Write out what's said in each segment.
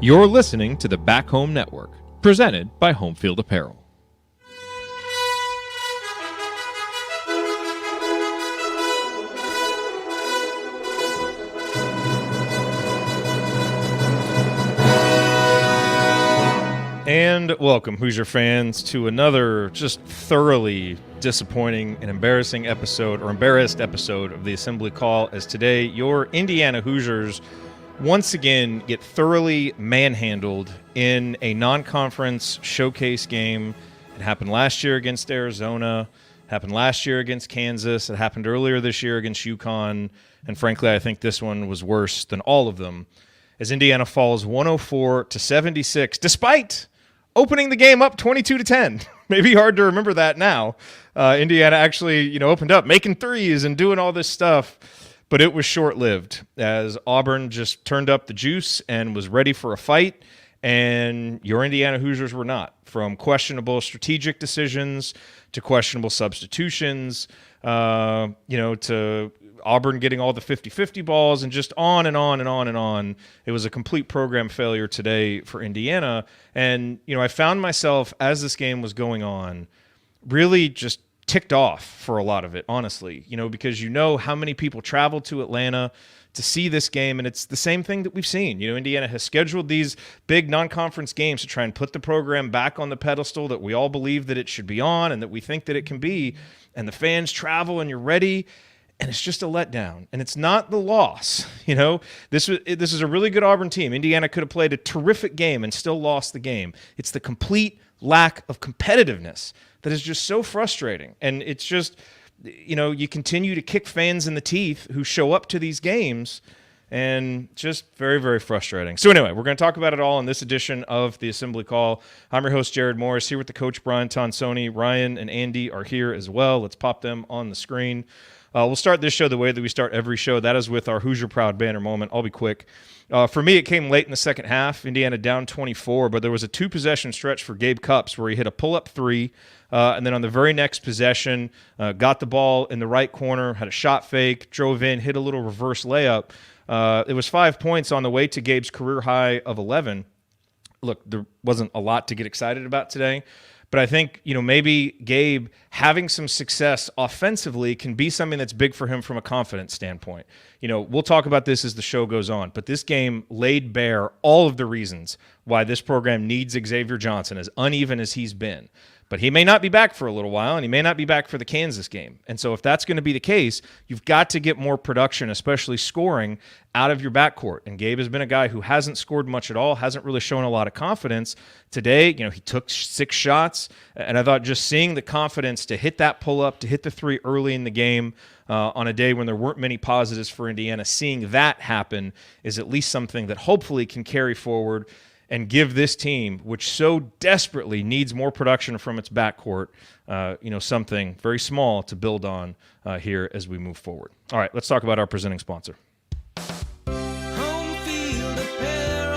You're listening to the Back Home Network, presented by Home Field Apparel. And welcome, Hoosier fans, to another just thoroughly disappointing and embarrassed episode of the Assembly Call, as today your Indiana Hoosiers once again get thoroughly manhandled in a non-conference showcase game. It happened last year against Arizona, happened last year against Kansas, it happened earlier this year against UConn, and frankly I think this one was worse than all of them, as Indiana falls 104-76 despite opening the game up 22-10. Maybe hard to remember that now. Indiana actually, opened up, making threes and doing all this stuff, but it was short-lived as Auburn just turned up the juice and was ready for a fight, and your Indiana Hoosiers were not. From questionable strategic decisions to questionable substitutions, to Auburn getting all the 50-50 balls and just on and on and on and on. It was a complete program failure today for Indiana. And, I found myself, as this game was going on, really just ticked off for a lot of it, honestly, because how many people traveled to Atlanta to see this game, and it's the same thing that we've seen. Indiana has scheduled these big non-conference games to try and put the program back on the pedestal that we all believe that it should be on and that we think that it can be, and the fans travel and you're ready, and it's just a letdown. And it's not the loss. This is a really good Auburn team. Indiana could have played a terrific game and still lost the game. It's the complete lack of competitiveness that is just so frustrating. And it's just, you continue to kick fans in the teeth who show up to these games, and just very, very frustrating. So anyway, we're going to talk about it all in this edition of the Assembly Call. I'm your host, Jared Morris, here with the coach, Brian Tonsoni. Ryan and Andy are here as well. Let's pop them on the screen. We'll start this show the way that we start every show. That is with our Hoosier Proud banner moment. I'll be quick. For me, it came late in the second half. Indiana down 24, but there was a two-possession stretch for Gabe Cupps where he hit a pull-up three, and then on the very next possession, got the ball in the right corner, had a shot fake, drove in, hit a little reverse layup. It was 5 points on the way to Gabe's career high of 11. Look, there wasn't a lot to get excited about today, but I think, maybe Gabe having some success offensively can be something that's big for him from a confidence standpoint. We'll talk about this as the show goes on, but this game laid bare all of the reasons why this program needs Xavier Johnson, as uneven as he's been. But he may not be back for a little while, and he may not be back for the Kansas game. And so if that's going to be the case, you've got to get more production, especially scoring, out of your backcourt. And Gabe has been a guy who hasn't scored much at all, hasn't really shown a lot of confidence. Today, he took 6 shots, and I thought just seeing the confidence to hit that pull-up, to hit the three early in the game on a day when there weren't many positives for Indiana, seeing that happen is at least something that hopefully can carry forward and give this team, which so desperately needs more production from its backcourt, something very small to build on here as we move forward. All right, let's talk about our presenting sponsor. Home Field Apparel,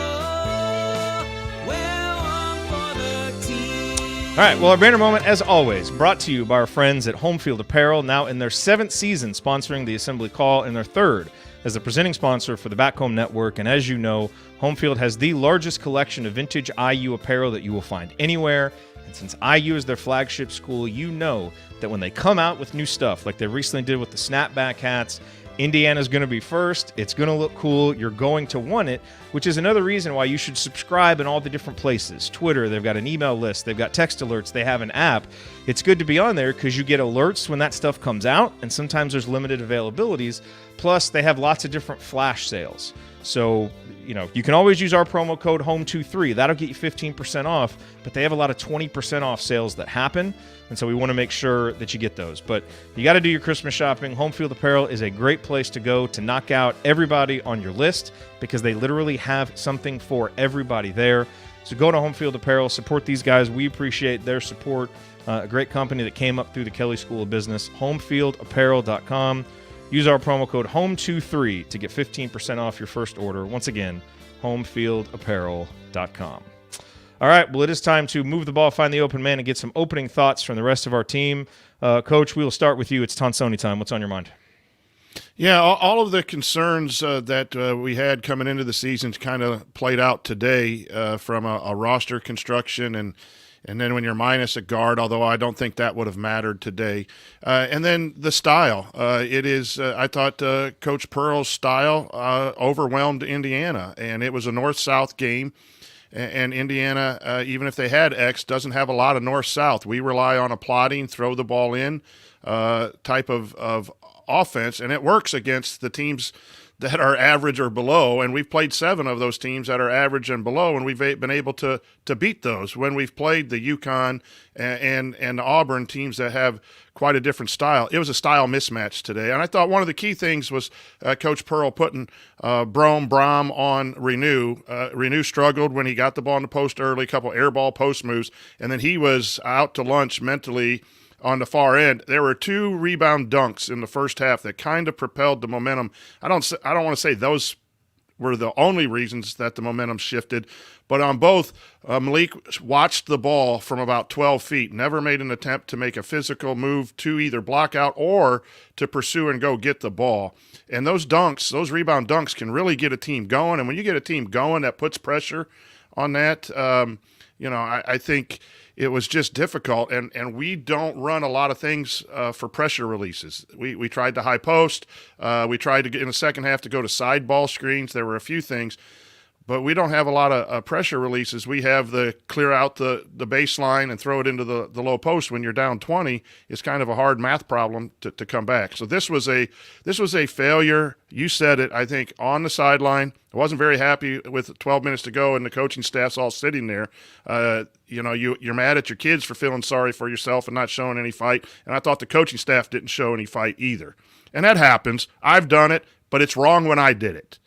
wear one for the team. All right, well, our banner moment, as always, brought to you by our friends at Home Field Apparel, now in their 7th season sponsoring the Assembly Call, and their 3rd as the presenting sponsor for the Back Home Network. And as you know, Home Field has the largest collection of vintage IU apparel that you will find anywhere. And since IU is their flagship school, you know that when they come out with new stuff, like they recently did with the snapback hats, Indiana's going to be first. It's going to look cool. You're going to want it, which is another reason why you should subscribe in all the different places. Twitter, they've got an email list. They've got text alerts. They have an app. It's good to be on there because you get alerts when that stuff comes out, and sometimes there's limited availabilities. Plus, they have lots of different flash sales. So, you can always use our promo code HOME23. That'll get you 15% off, but they have a lot of 20% off sales that happen, and so we want to make sure that you get those. But you got to do your Christmas shopping. Home Field Apparel is a great place to go to knock out everybody on your list because they literally have something for everybody there. So go to Home Field Apparel, support these guys. We appreciate their support. A great company that came up through the Kelly School of Business, homefieldapparel.com. Use our promo code HOME23 to get 15% off your first order. Once again, homefieldapparel.com. All right, well, it is time to move the ball, find the open man, and get some opening thoughts from the rest of our team. Coach, we will start with you. It's Tonsoni time. What's on your mind? Yeah, all of the concerns that we had coming into the season kind of played out today from a roster construction and then when you're minus a guard, although I don't think that would have mattered today. And then the style. It is, I thought Coach Pearl's style overwhelmed Indiana, and it was a north-south game. And Indiana, even if they had X, doesn't have a lot of north-south. We rely on a plotting, throw the ball in type of offense, and it works against the teams that are average or below, and we've played 7 of those teams that are average and below, and we've been able to beat those when we've played the UConn and the Auburn teams that have quite a different style. It was a style mismatch today, and I thought one of the key things was Coach Pearl putting Brom on Renew. Renew struggled when he got the ball in the post early, a couple air ball post moves, and then he was out to lunch mentally on the far end. There were 2 rebound dunks in the first half that kind of propelled the momentum. I don't want to say those were the only reasons that the momentum shifted, but on both, Malik watched the ball from about 12 feet, never made an attempt to make a physical move to either block out or to pursue and go get the ball. And those dunks, those rebound dunks can really get a team going, and when you get a team going, that puts pressure on that. I think it was just difficult, and we don't run a lot of things for pressure releases. We tried to high post. We tried to get in the second half to go to side ball screens. There were a few things, but we don't have a lot of pressure releases. We have the clear out the baseline and throw it into the low post when you're down 20. It's kind of a hard math problem to come back. So this was a failure. You said it, I think, on the sideline. I wasn't very happy with 12 minutes to go and the coaching staff's all sitting there. You're mad at your kids for feeling sorry for yourself and not showing any fight. And I thought the coaching staff didn't show any fight either. And that happens. I've done it, but it's wrong when I did it.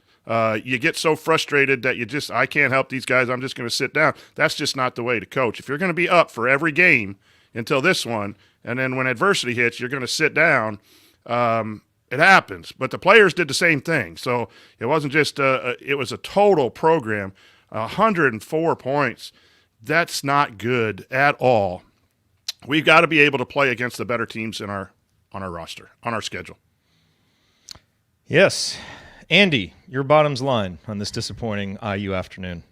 You get so frustrated that I can't help these guys. I'm just going to sit down. That's just not the way to coach. If you're going to be up for every game until this one, and then when adversity hits, you're going to sit down, it happens. But the players did the same thing. So it wasn't just it was a total program, 104 points. That's not good at all. We've got to be able to play against the better teams on our roster, on our schedule. Yes. Andy, your bottom's line on this disappointing IU afternoon.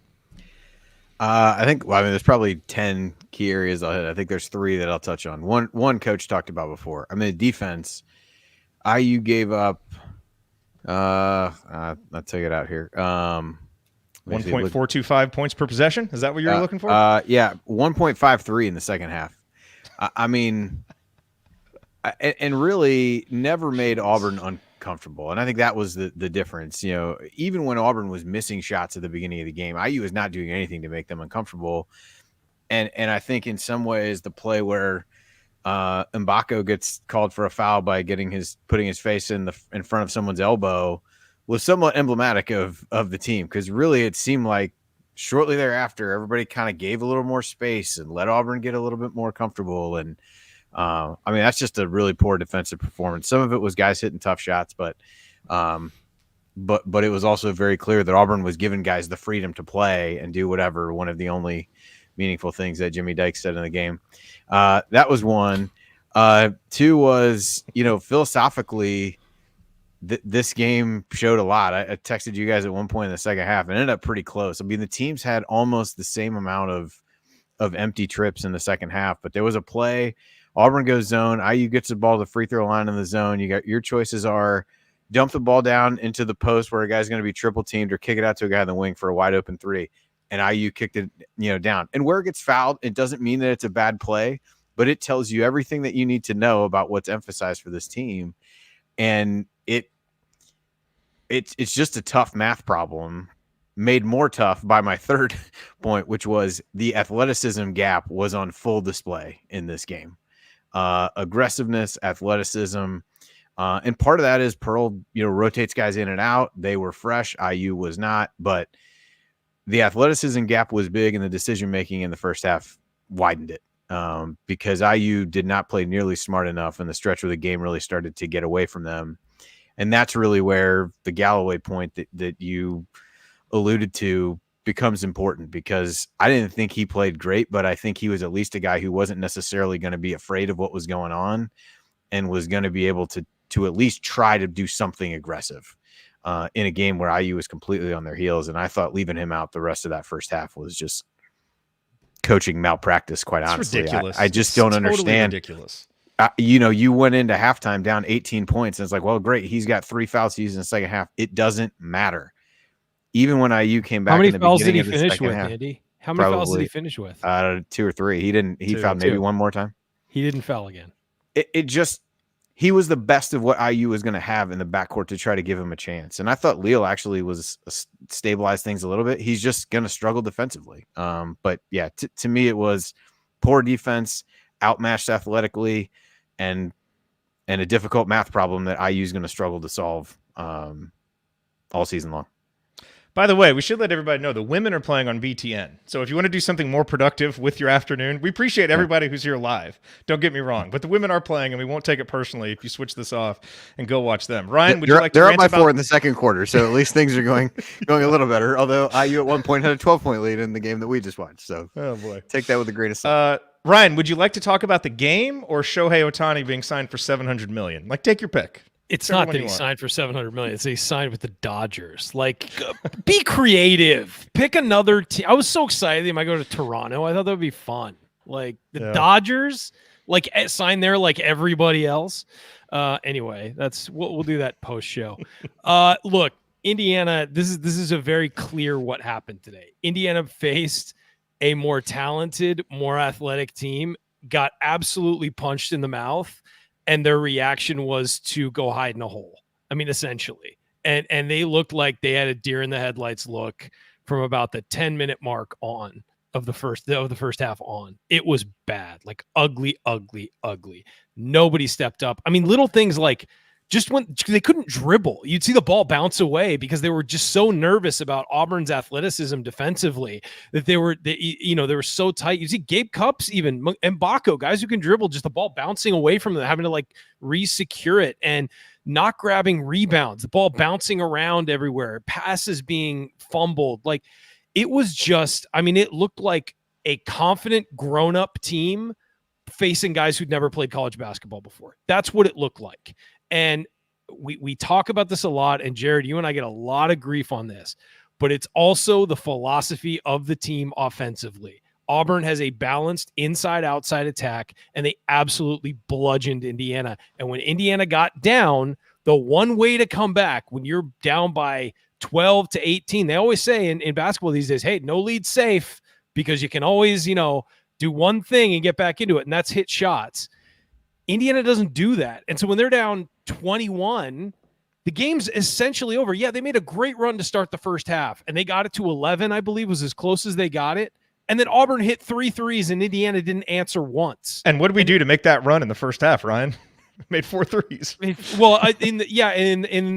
There's probably 10 key areas I'll hit. I think there's 3 that I'll touch on. One coach talked about before. Defense, IU gave up, I'll take it out here. 1.425 points per possession. Is that what you're looking for? Yeah, 1.53 in the second half. And really never made Auburn uncomfortable. And I think that was the difference. Even when Auburn was missing shots at the beginning of the game, IU was not doing anything to make them uncomfortable. And I think in some ways the play where Mbako gets called for a foul by putting his face in front of someone's elbow was somewhat emblematic of the team, because really it seemed like shortly thereafter everybody kind of gave a little more space and let Auburn get a little bit more comfortable. And that's just a really poor defensive performance. Some of it was guys hitting tough shots, but it was also very clear that Auburn was giving guys the freedom to play and do whatever. One of the only meaningful things that Jimmy Dykes said in the game. That was one. 2 was, philosophically, this game showed a lot. I texted you guys at one point in the second half and ended up pretty close. The teams had almost the same amount of empty trips in the second half, but there was a play. Auburn goes zone. IU gets the ball to the free throw line in the zone. You got your choices are dump the ball down into the post where a guy's going to be triple teamed, or kick it out to a guy in the wing for a wide open 3. And IU kicked it, down. And where it gets fouled, it doesn't mean that it's a bad play, but it tells you everything that you need to know about what's emphasized for this team. And it's just a tough math problem, made more tough by my third point, which was the athleticism gap was on full display in this game. Aggressiveness, athleticism, and part of that is Pearl, rotates guys in and out. They were fresh. IU was not, but the athleticism gap was big, and the decision making in the first half widened it because IU did not play nearly smart enough, and the stretch of the game really started to get away from them. And that's really where the Galloway point that you alluded to becomes important, because I didn't think he played great, but I think he was at least a guy who wasn't necessarily going to be afraid of what was going on and was going to be able to to at least try to do something aggressive in a game where IU was completely on their heels. And I thought leaving him out the rest of that first half was just coaching malpractice, quite honestly. Ridiculous. I just don't totally understand. Ridiculous. You went into halftime down 18 points, and it's like, well, great. He's got 3 fouls to use in the second half. It doesn't matter. Even when IU came back, how many in the fouls did he beginning of the finish second with, half, Andy? How many fouls did he finish with? 2 or 3. He fouled maybe one more time. He didn't foul again. He was the best of what IU was going to have in the backcourt to try to give him a chance. And I thought Leal actually was stabilized things a little bit. He's just going to struggle defensively. But yeah, to me, it was poor defense, outmatched athletically, and a difficult math problem that IU is going to struggle to solve all season long. By the way, we should let everybody know the women are playing on VTN. So if you want to do something more productive with your afternoon, we appreciate everybody who's here live. Don't get me wrong, but the women are playing, and we won't take it personally if you switch this off and go watch them. Ryan, would you like to they're rant up by about 4 in the second quarter, so at least things are going a little better. Although IU at one point had a 12-point lead in the game that we just watched. So oh boy, take that with a grain of salt. Ryan, would you like to talk about the game or Shohei Ohtani being signed for $700 million? Like, take your pick. It's not that he signed for $700 million. It's that he signed with the Dodgers. Like, be creative. Pick another team. I was so excited he might go to Toronto. I thought that would be fun. Like the Dodgers, like sign there like everybody else. Anyway, we'll do that post show. Look, Indiana. This is a very clear what happened today. Indiana faced a more talented, more athletic team, got absolutely punched in the mouth. And their reaction was to go hide in a hole. I mean, essentially. And they looked like they had a deer in the headlights look from about the 10-minute mark on of the first half on. It was bad, like ugly, ugly, ugly. Nobody stepped up. I mean, little things like just when they couldn't dribble, you'd see the ball bounce away because they were just so nervous about Auburn's athleticism defensively that they were so tight. You see Gabe Cupps, even Mbako, guys who can dribble, just the ball bouncing away from them, having to like re-secure it and not grabbing rebounds, the ball bouncing around everywhere, passes being fumbled. Like it was just, I mean, it looked like a confident grown-up team facing guys who'd never played college basketball before. That's what it looked like. And we talk about this a lot, and Jared, you and I get a lot of grief on this, but it's also the philosophy of the team offensively. Auburn has a balanced inside-outside attack, and they absolutely bludgeoned Indiana. And when Indiana got down, the one way to come back when you're down by 12 to 18, they always say in basketball these days, hey, no lead safe, because you can always, do one thing and get back into it, and that's hit shots. Indiana doesn't do that. And so when they're down 21, the game's essentially over. Yeah, they made a great run to start the first half, and they got it to 11, I believe, was as close as they got it. And then Auburn hit 3 threes, and Indiana didn't answer once. And what did we do to make that run in the first half, Ryan? Made 4 threes. Well, in the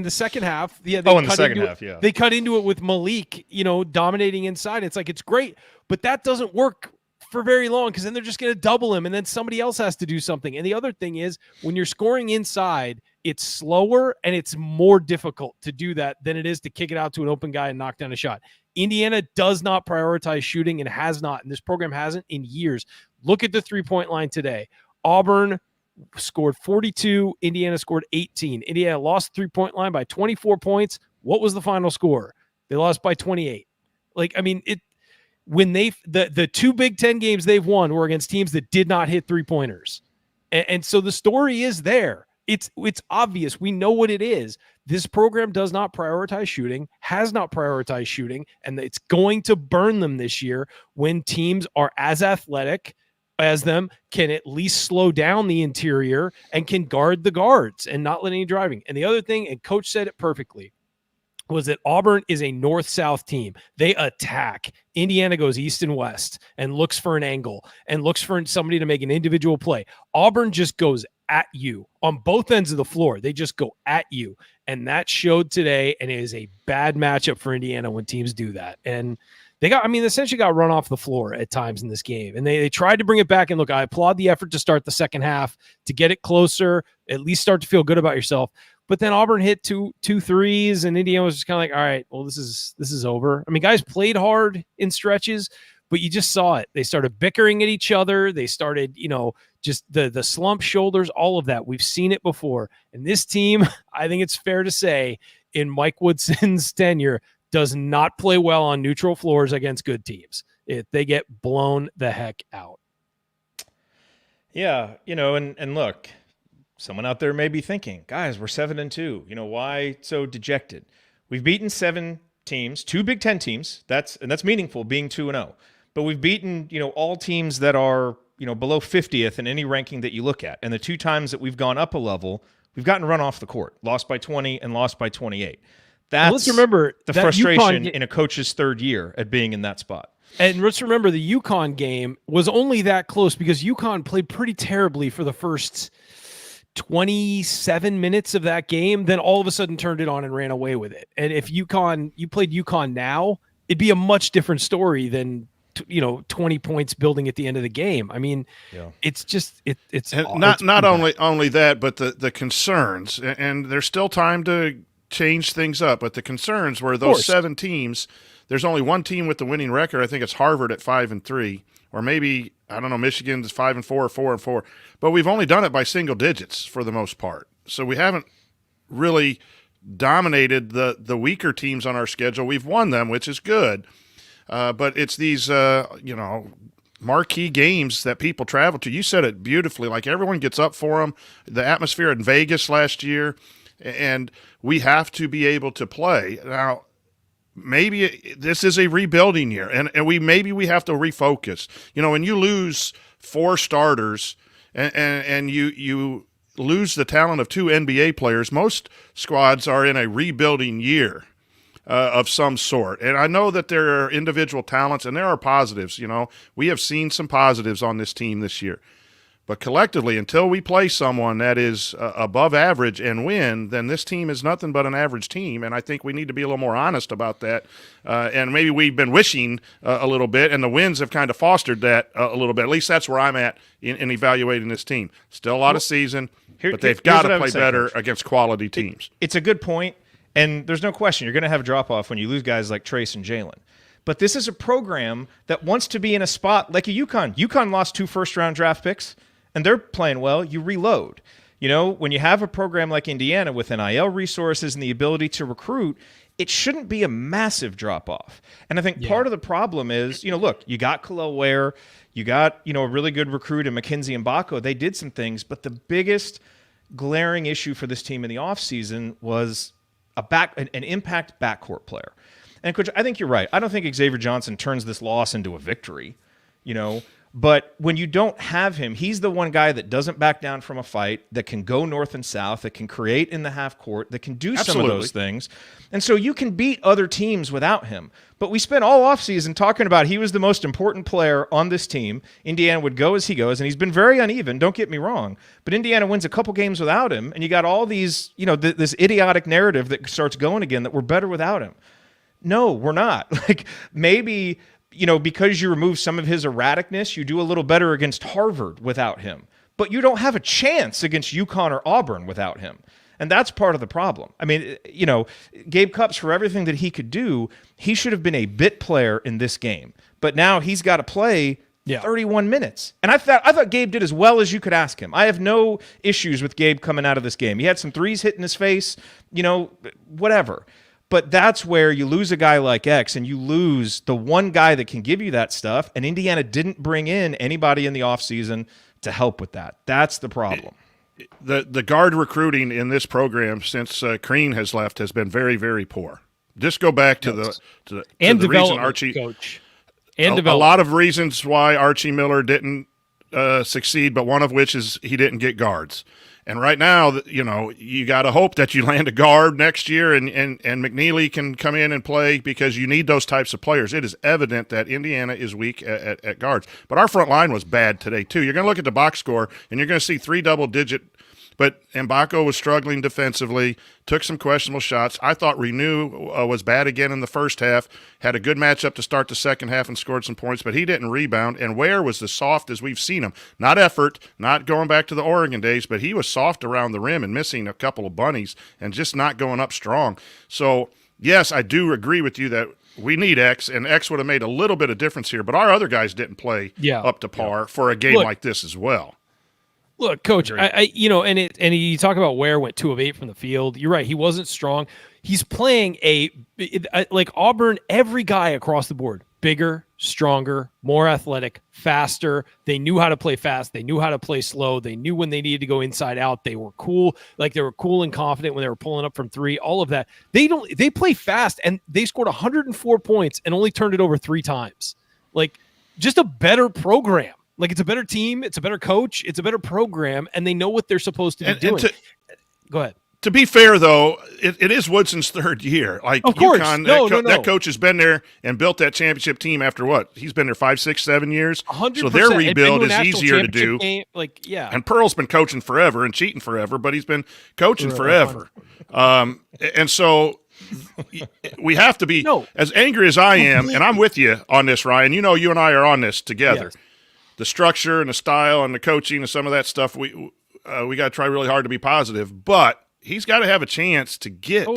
second half, in the second half, they cut into it with Malik, dominating inside. It's like, it's great, but that doesn't work for very long because then they're just going to double him and then somebody else has to do something. And the other thing is when you're scoring inside, it's slower and it's more difficult to do that than it is to kick it out to an open guy and knock down a shot. Indiana does not prioritize shooting and has not, and this program hasn't in years. Look at the 3-point line today. Auburn scored 42. Indiana scored 18. Indiana lost 3-point line by 24 points. What was the final score? They lost by 28. Like, I mean, when the 2 Big Ten games they've won were against teams that did not hit 3-pointers. And so the story is there. It's obvious. We know what it is. This program does not prioritize shooting, has not prioritized shooting, and it's going to burn them this year when teams are as athletic as them, can at least slow down the interior and can guard the guards and not let any driving. And the other thing, and Coach said it perfectly, was that Auburn is a north-south team. They attack. Indiana goes east and west and looks for an angle and looks for somebody to make an individual play. Auburn just goes at you on both ends of the floor. They just go at you. And that showed today, and it is a bad matchup for Indiana when teams do that. And they essentially got run off the floor at times in this game. And they tried to bring it back. And look, I applaud the effort to start the second half, to get it closer, at least start to feel good about yourself. But then Auburn hit two threes, and Indiana was just kind of like, all right, well, this is over. I mean, guys played hard in stretches, but you just saw it. They started bickering at each other. They started, just the slump shoulders, all of that. We've seen it before. And this team, I think it's fair to say, in Mike Woodson's tenure, does not play well on neutral floors against good teams. They get blown the heck out. Yeah, and look, someone out there may be thinking, guys, we're 7-2. Why so dejected? We've beaten 7 teams, 2 Big Ten teams. That's meaningful, being 2-0. But we've beaten, all teams that are, below 50th in any ranking that you look at. And the 2 times that we've gone up a level, we've gotten run off the court, lost by 20 and lost by 28. That's let's remember the that frustration in a coach's third year at being in that spot. And let's remember the UConn game was only that close because UConn played pretty terribly for the first 27 minutes of that game, then all of a sudden turned it on and ran away with it. And if you played UConn now, it'd be a much different story than 20 points building at the end of the game. I mean, it's just it's not only that, but the concerns, and there's still time to change things up. But the concerns were those 7 teams. There's only one team with the winning record. I think it's Harvard at 5-3, or maybe, I don't know, Michigan's 5-4 or 4-4. But we've only done it by single digits for the most part. So we haven't really dominated the weaker teams on our schedule. We've won them, which is good. But it's these, marquee games that people travel to. You said it beautifully. Like, everyone gets up for them. The atmosphere in Vegas last year, and we have to be able to play. Now, maybe this is a rebuilding year, and maybe we have to refocus. When you lose 4 starters and you lose the talent of 2 NBA players, most squads are in a rebuilding year of some sort. And I know that there are individual talents, and there are positives. We have seen some positives on this team this year. But collectively, until we play someone that is above average and win, then this team is nothing but an average team. And I think we need to be a little more honest about that. And maybe we've been wishing a little bit, and the wins have kind of fostered that a little bit. At least that's where I'm at in evaluating this team. Still a lot of season, but they've got to play better against quality teams. It's a good point, and there's no question you're going to have a drop-off when you lose guys like Trace and Jalen. But this is a program that wants to be in a spot like a UConn. UConn lost 2 first-round draft picks, and they're playing well. You reload. When you have a program like Indiana with NIL resources and the ability to recruit, it shouldn't be a massive drop-off. And I think part of the problem is, look, you got Khalil Ware, you got, a really good recruit in Mackenzie and Mbako. They did some things, but the biggest glaring issue for this team in the offseason was an impact backcourt player. And, Coach, I think you're right. I don't think Xavier Johnson turns this loss into a victory, But when you don't have him, he's the one guy that doesn't back down from a fight, that can go north and south, that can create in the half court, that can do some of those things. And so you can beat other teams without him. But we spent all offseason talking about he was the most important player on this team. Indiana would go as he goes, and he's been very uneven, don't get me wrong. But Indiana wins a couple games without him, and you got all these, this idiotic narrative that starts going again that we're better without him. No, we're not. Maybe, because you remove some of his erraticness, you do a little better against Harvard without him. But you don't have a chance against UConn or Auburn without him. And that's part of the problem. I mean, Gabe Cupps, for everything that he could do, he should have been a bit player in this game. But now he's got to play 31 minutes. And I thought Gabe did as well as you could ask him. I have no issues with Gabe coming out of this game. He had some threes hit in his face, whatever. But that's where you lose a guy like X, and you lose the one guy that can give you that stuff, and Indiana didn't bring in anybody in the offseason to help with that. That's the problem. The guard recruiting in this program since Crean has left has been very, very poor. Just go back to the reason Archie, coach. And a lot of reasons why Archie Miller didn't succeed, but one of which is he didn't get guards. And right now, you got to hope that you land a guard next year and McNeely can come in and play, because you need those types of players. It is evident that Indiana is weak at guards. But our front line was bad today, too. You're going to look at the box score, and you're going to see 3 double-digit. But Mbako was struggling defensively, took some questionable shots. I thought Renew was bad again in the first half, had a good matchup to start the second half and scored some points, but he didn't rebound. And Ware was the soft as we've seen him. Not effort, not going back to the Oregon days, but he was soft around the rim and missing a couple of bunnies and just not going up strong. So, yes, I do agree with you that we need X, and X would have made a little bit of difference here, but our other guys didn't play up to par for a game like this as well. Look, Coach, Agreed. and you talk about Ware went 2 of 8 from the field. You're right. He wasn't strong. He's playing like Auburn, every guy across the board, bigger, stronger, more athletic, faster. They knew how to play fast. They knew how to play slow. They knew when they needed to go inside out. They were cool. Like they were cool and confident when they were pulling up from 3, all of that. They play fast, and they scored 104 points and only turned it over 3 times. Like just a better program. Like it's a better team, it's a better coach, it's a better program, and they know what they're supposed to be doing. Go ahead. To be fair, though, it is Woodson's 3rd year. Like, of course, UConn, that coach has been there and built that championship team after what? He's been there 5, 6, 7 years. 100%. So their rebuild is easier to do. Game, And Pearl's been coaching forever and cheating forever, but he's been coaching forever. And so we have to be as angry as I am, and I'm with you on this, Ryan. You know, you and I are on this together. Yes. The structure and the style and the coaching and some of that stuff, we got to try really hard to be positive, but he's got to have a chance to get,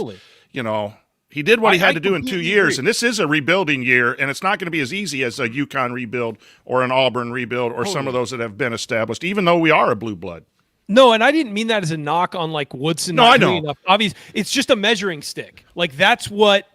he did what he had to do in 2 years, and this is a rebuilding year, and it's not going to be as easy as a UConn rebuild or an Auburn rebuild or some of those that have been established, even though we are a blue blood. No, and I didn't mean that as a knock on like Woodson. No, I know. Enough. Obviously, it's just a measuring stick. Like that's what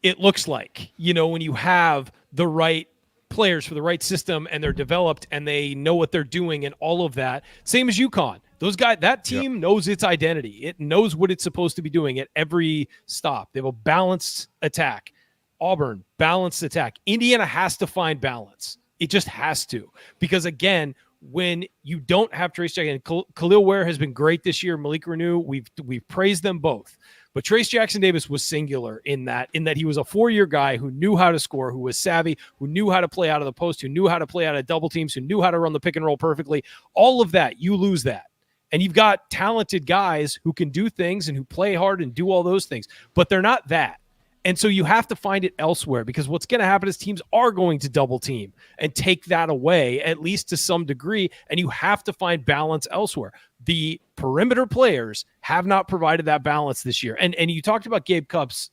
it looks like, when you have the right players for the right system and they're developed and they know what they're doing and all of that. Same as UConn. Those guys, that team knows its identity. It knows what it's supposed to be doing at every stop. They have a balanced attack. Auburn, balanced attack. Indiana has to find balance. It just has to. Because again, when you don't have Trace Jackson, Khalil Ware has been great this year. Malik Renew, we've praised them both. But Trace Jackson Davis was singular in that he was a 4-year guy who knew how to score, who was savvy, who knew how to play out of the post, who knew how to play out of double teams, who knew how to run the pick and roll perfectly. All of that, you lose that. And you've got talented guys who can do things and who play hard and do all those things, but they're not that. And so you have to find it elsewhere, because what's going to happen is teams are going to double team and take that away, at least to some degree, and you have to find balance elsewhere. The perimeter players have not provided that balance this year. And you talked about Gabe Cupps,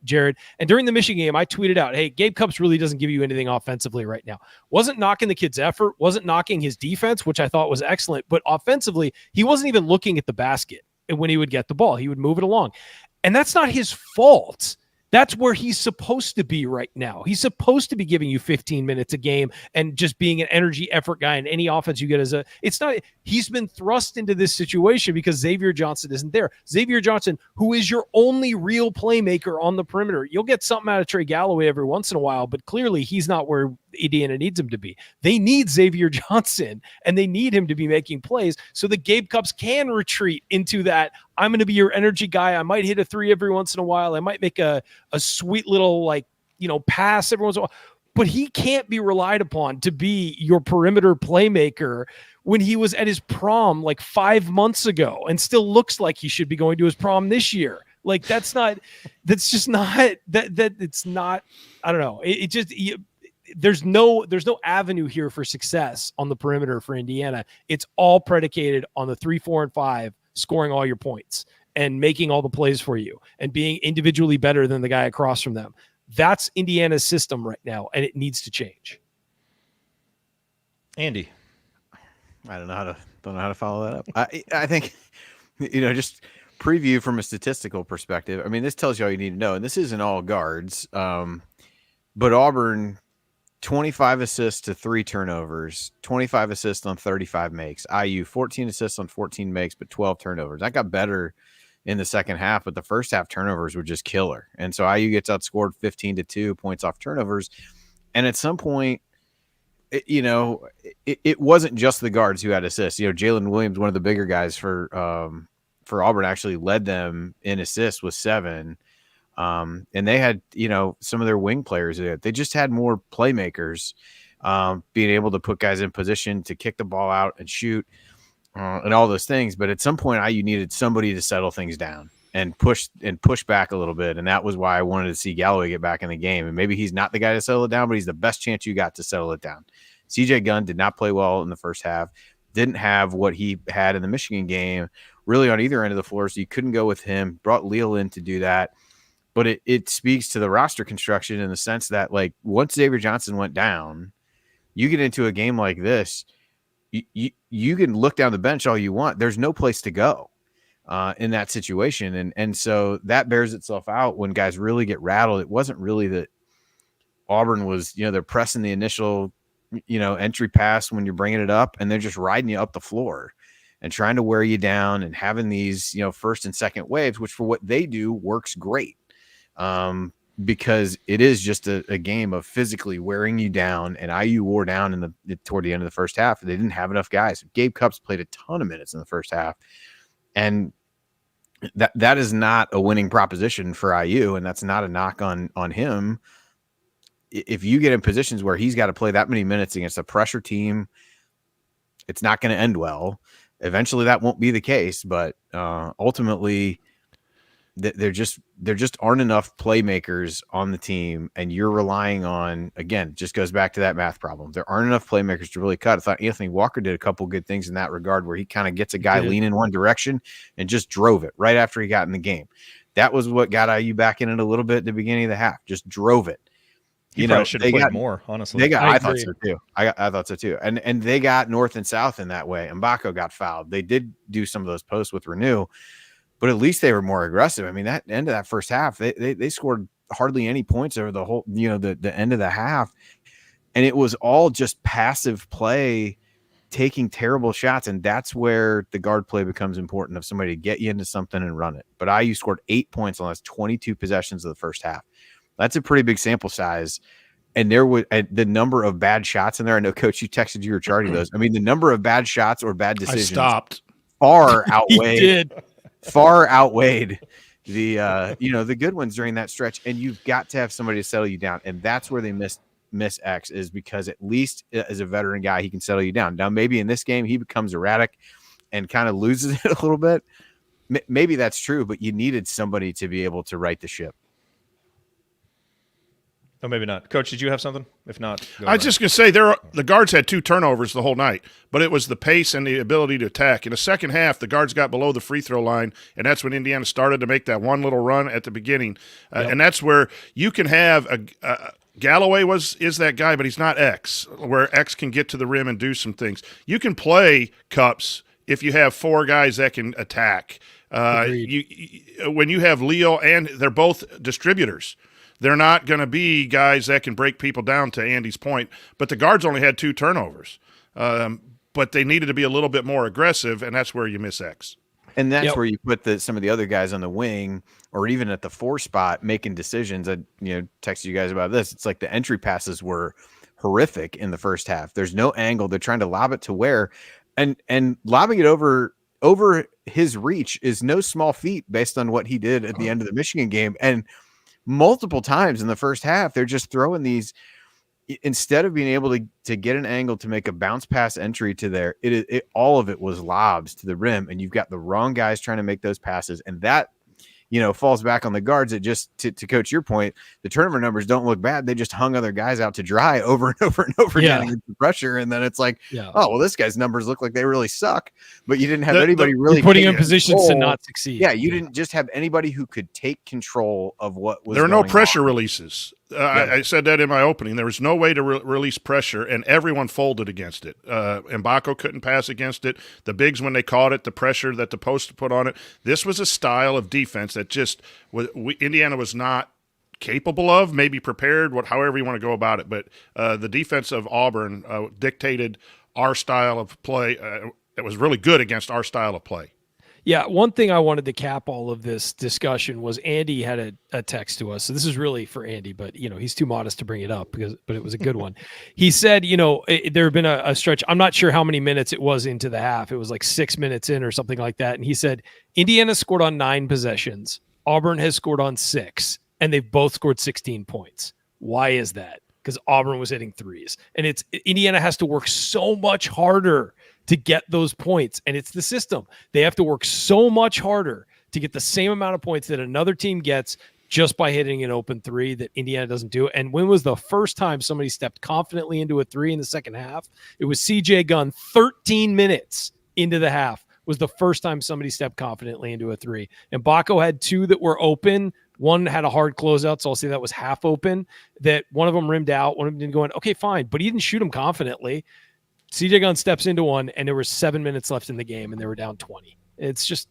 Jared, and during the Michigan game, I tweeted out, hey, Gabe Cupps really doesn't give you anything offensively right now. Wasn't knocking the kid's effort, wasn't knocking his defense, which I thought was excellent, but offensively, he wasn't even looking at the basket when he would get the ball. He would move it along. And that's not his fault. That's where he's supposed to be right now. He's supposed to be giving you 15 minutes a game and just being an energy effort guy, and any offense you get he's been thrust into this situation because Xavier Johnson isn't there. Xavier Johnson, who is your only real playmaker on the perimeter. You'll get something out of Trey Galloway every once in a while, but clearly he's not where Indiana needs him to be. They need Xavier Johnson, and they need him to be making plays so that Gabe Cupps can retreat into that. I'm going to be your energy guy. I might hit a 3 every once in a while. I might make a sweet little pass every once in a while, but he can't be relied upon to be your perimeter playmaker when he was at his prom like 5 months ago and still looks like he should be going to his prom this year. Like it's not, I don't know. There's no avenue here for success on the perimeter for Indiana. It's all predicated on the 3, 4, and 5 scoring all your points and making all the plays for you and being individually better than the guy across from them. That's Indiana's system right now, and it needs to change. Andy, I don't know how to follow that up. I think just preview from a statistical perspective. I mean, this tells you all you need to know, and this isn't all guards, but Auburn. 25 assists to 3 turnovers, 25 assists on 35 makes. IU, 14 assists on 14 makes, but 12 turnovers. That got better in the second half, but the first half turnovers were just killer. And so IU gets outscored 15-2 points off turnovers. And at some point, it wasn't just the guards who had assists. Jalen Williams, one of the bigger guys for Auburn, actually led them in assists with 7. And they had, some of their wing players. They just had more playmakers, being able to put guys in position to kick the ball out and shoot, and all those things. But at some point, IU needed somebody to settle things down and push back a little bit. And that was why I wanted to see Galloway get back in the game. And maybe he's not the guy to settle it down, but he's the best chance you got to settle it down. CJ Gunn did not play well in the first half, didn't have what he had in the Michigan game really on either end of the floor. So you couldn't go with him, brought Leal in to do that. But it speaks to the roster construction in the sense that, once Xavier Johnson went down, you get into a game like this, you can look down the bench all you want. There's no place to go in that situation. And so that bears itself out when guys really get rattled. It wasn't really that Auburn was, they're pressing the initial, entry pass when you're bringing it up, and they're just riding you up the floor and trying to wear you down and having these, first and second waves, which for what they do works great. Because it is just a game of physically wearing you down, and IU wore down toward the end of the first half. They didn't have enough guys. Gabe Cupps played a ton of minutes in the first half, and that is not a winning proposition for IU, and that's not a knock on him. If you get in positions where he's got to play that many minutes against a pressure team, it's not going to end well. Eventually that won't be the case, but ultimately there just aren't enough playmakers on the team, and you're relying on, again, it just goes back to that math problem. There aren't enough playmakers to really cut. I thought Anthony Walker did a couple good things in that regard, where he kind of gets a guy lean in one direction and just drove it right after he got in the game. That was what got IU back in it a little bit at the beginning of the half, just drove it. He probably should have played more, honestly. I thought so too. I thought so too. And they got north and south in that way. And Mbako got fouled. They did do some of those posts with Renew, but at least they were more aggressive. I mean, that end of that first half, they scored hardly any points over the whole, the end of the half. And it was all just passive play, taking terrible shots. And that's where the guard play becomes important, of somebody to get you into something and run it. But IU scored 8 points on those 22 possessions of the first half. That's a pretty big sample size. And there was the number of bad shots in there. I know, Coach, you texted you were charting those. I mean, the number of bad shots or bad decisions far outweighed the the good ones during that stretch. And you've got to have somebody to settle you down. And that's where they miss X, is because at least as a veteran guy, he can settle you down. Now, maybe in this game, he becomes erratic and kind of loses it a little bit. Maybe that's true, but you needed somebody to be able to right the ship. Oh, maybe not. Coach, did you have something? If not, I was just going to say the guards had 2 turnovers the whole night, but it was the pace and the ability to attack. In the second half, the guards got below the free throw line, and that's when Indiana started to make that one little run at the beginning. And that's where you can have Galloway is that guy, but he's not X, where X can get to the rim and do some things. You can play Cupps if you have 4 guys that can attack. When you have Leo, and they're both distributors, they're not going to be guys that can break people down, to Andy's point. But the guards only had 2 turnovers. But they needed to be a little bit more aggressive, and that's where you miss X. And that's where you put some of the other guys on the wing, or even at the 4 spot, making decisions. I texted you guys about this. It's like the entry passes were horrific in the first half. There's no angle. They're trying to lob it to Ware, and lobbing it over his reach is no small feat based on what he did at the end of the Michigan game. And multiple times in the first half, they're just throwing these, instead of being able to get an angle to make a bounce pass entry to there, all of it was lobs to the rim, and you've got the wrong guys trying to make those passes, and that falls back on the guards. It just, to Coach, your point, the turnover numbers don't look bad. They just hung other guys out to dry over and over and over again against the pressure, and then it's like, oh, well, this guy's numbers look like they really suck, but you didn't have anybody really putting in positions to not succeed. Yeah, you didn't just have anybody who could take control of what was. There are no pressure releases. I said that in my opening. There was no way to release pressure, and everyone folded against it. Mbako couldn't pass against it. The bigs, when they caught it, the pressure that the post put on it. This was a style of defense that just Indiana was not capable of, maybe prepared, however you want to go about it. But the defense of Auburn dictated our style of play. It was really good against our style of play. Yeah, one thing I wanted to cap all of this discussion was Andy had a text to us. So this is really for Andy, but he's too modest to bring it up but it was a good one. He said, there had been a stretch. I'm not sure how many minutes it was into the half. It was like 6 minutes in or something like that. And he said, Indiana scored on 9 possessions. Auburn has scored on 6, and they've both scored 16 points. Why is that? Because Auburn was hitting threes, and Indiana has to work so much harder to get those points, and it's the system. They have to work so much harder to get the same amount of points that another team gets just by hitting an open 3 that Indiana doesn't do. And when was the first time somebody stepped confidently into a 3 in the second half? It was CJ Gunn. 13 minutes into the half was the first time somebody stepped confidently into a 3. And Mbako had 2 that were open. One had a hard closeout, so I'll say that was half open. That one of them rimmed out, one of them didn't go in. Okay, fine, but he didn't shoot them confidently. CJ Gunn steps into one, and there were 7 minutes left in the game, and they were down 20. It's just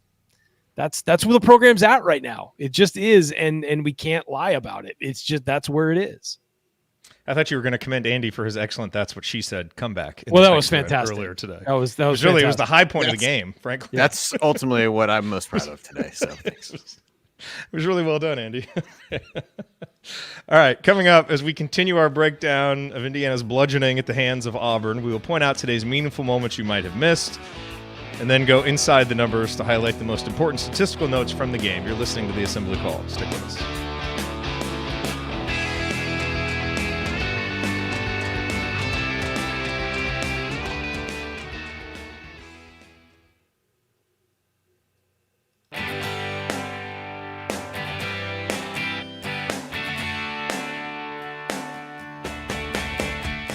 that's where the program's at right now. It just is, and we can't lie about it. It's just that's where it is. I thought you were going to commend Andy for his excellent "That's what she said" comeback. Well, that was fantastic earlier today. That was really it was fantastic. the high point of the game. Frankly, That's ultimately what I'm most proud of today. So it was really well done, Andy. All right, coming up as we continue our breakdown of Indiana's bludgeoning at the hands of Auburn, we will point out today's meaningful moments you might have missed, and then go inside the numbers to highlight the most important statistical notes from the game. You're listening to the Assembly Call. Stick with us.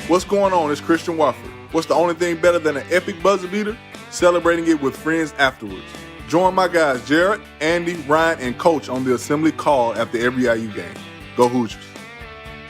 What's going on? It's Christian Wofford. What's the only thing better than an epic buzzer beater? Celebrating it with friends afterwards. Join my guys Jared, Andy, Ryan, and Coach on the Assembly Call after every IU game. Go Hoosiers.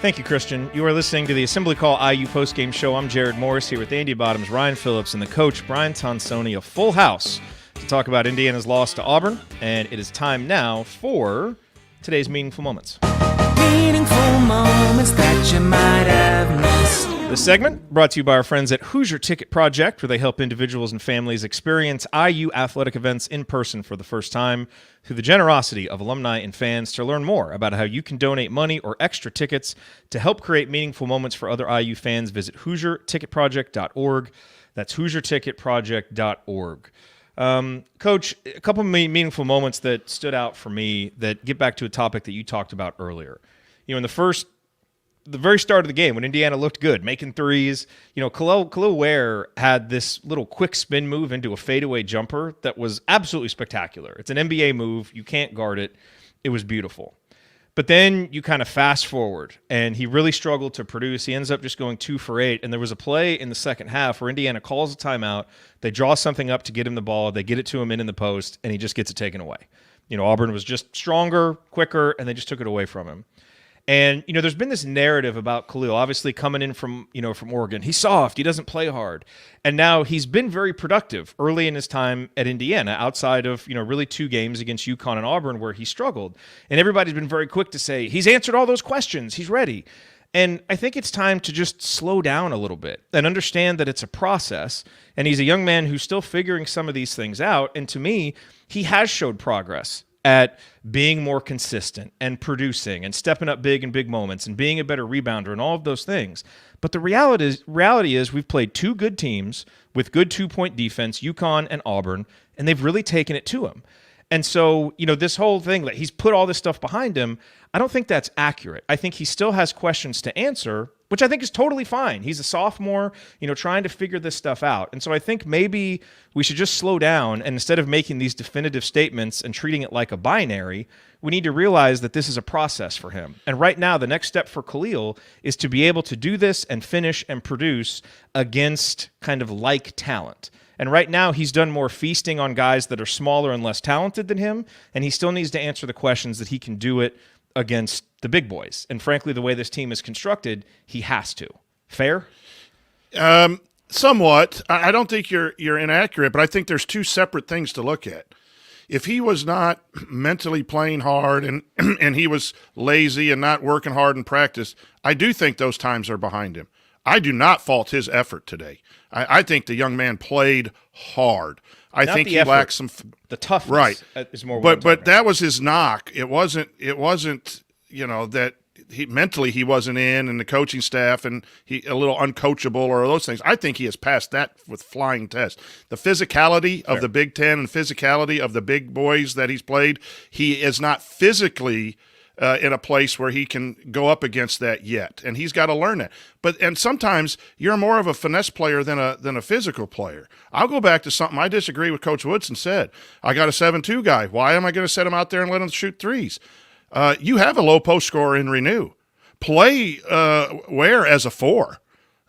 Thank you, Christian. You are listening to the Assembly Call IU postgame show. I'm Jared Morris here with Andy Bottoms, Ryan Phillips, and the coach, Brian Tonsoni, a full house to talk about Indiana's loss to Auburn. And it is time now for today's meaningful moments. Meaningful moments that you might have missed. This segment brought to you by our friends at Hoosier Ticket Project, where they help individuals and families experience IU athletic events in person for the first time through the generosity of alumni and fans. To learn more about how you can donate money or extra tickets to help create meaningful moments for other IU fans, visit HoosierTicketProject.org. That's HoosierTicketProject.org. Coach, a couple of meaningful moments that stood out for me that get back to a topic that you talked about earlier. You know, in the very start of the game when Indiana looked good, making threes, you know, Khalil Ware had this little quick spin move into a fadeaway jumper that was absolutely spectacular. It's an NBA move. You can't guard it. It was beautiful. But then you kind of fast forward, and he really struggled to produce. He ends up just going 2 for 8, and there was a play in the second half where Indiana calls a timeout. They draw something up to get him the ball. They get it to him in the post, and he just gets it taken away. You know, Auburn was just stronger, quicker, and they just took it away from him. And, you know, there's been this narrative about Khalil, obviously coming in from Oregon. He's soft. He doesn't play hard. And now he's been very productive early in his time at Indiana, outside of, you know, really 2 games against UConn and Auburn where he struggled. And everybody's been very quick to say, he's answered all those questions. He's ready. And I think it's time to just slow down a little bit and understand that it's a process. And he's a young man who's still figuring some of these things out. And to me, he has showed progress at being more consistent and producing and stepping up big in big moments and being a better rebounder and all of those things. But the reality is we've played 2 good teams with good 2-point defense, UConn and Auburn, and they've really taken it to him. And so, you know, this whole thing that he's put all this stuff behind him, I don't think that's accurate. I think he still has questions to answer, which I think is totally fine. He's a sophomore, you know, trying to figure this stuff out. And so I think maybe we should just slow down, and instead of making these definitive statements and treating it like a binary, we need to realize that this is a process for him. And right now, the next step for Khalil is to be able to do this and finish and produce against kind of like talent. And right now, he's done more feasting on guys that are smaller and less talented than him, and he still needs to answer the questions that he can do it against the big boys. And frankly, the way this team is constructed, he has to. Fair? Somewhat. I don't think you're inaccurate, but I think there's 2 separate things to look at. If he was not mentally playing hard and and he was lazy and not working hard in practice, I do think those times are behind him. I do not fault his effort today. I think the young man played hard. I Not think the he effort, lacks some the toughness right. Is more. But that was his knock. It wasn't. You know that he mentally he wasn't in, and the coaching staff and he a little uncoachable or those things. I think he has passed that with flying tests. The physicality of the Big Ten and physicality of the big boys that he's played, he is not physically in a place where he can go up against that yet, and he's got to learn that. And sometimes you're more of a finesse player than a physical player. I'll go back to something I disagree with Coach Woodson said. I got a 7-2 guy. Why am I going to set him out there and let him shoot threes? You have a low post scorer in Renew. Play Ware as a 4.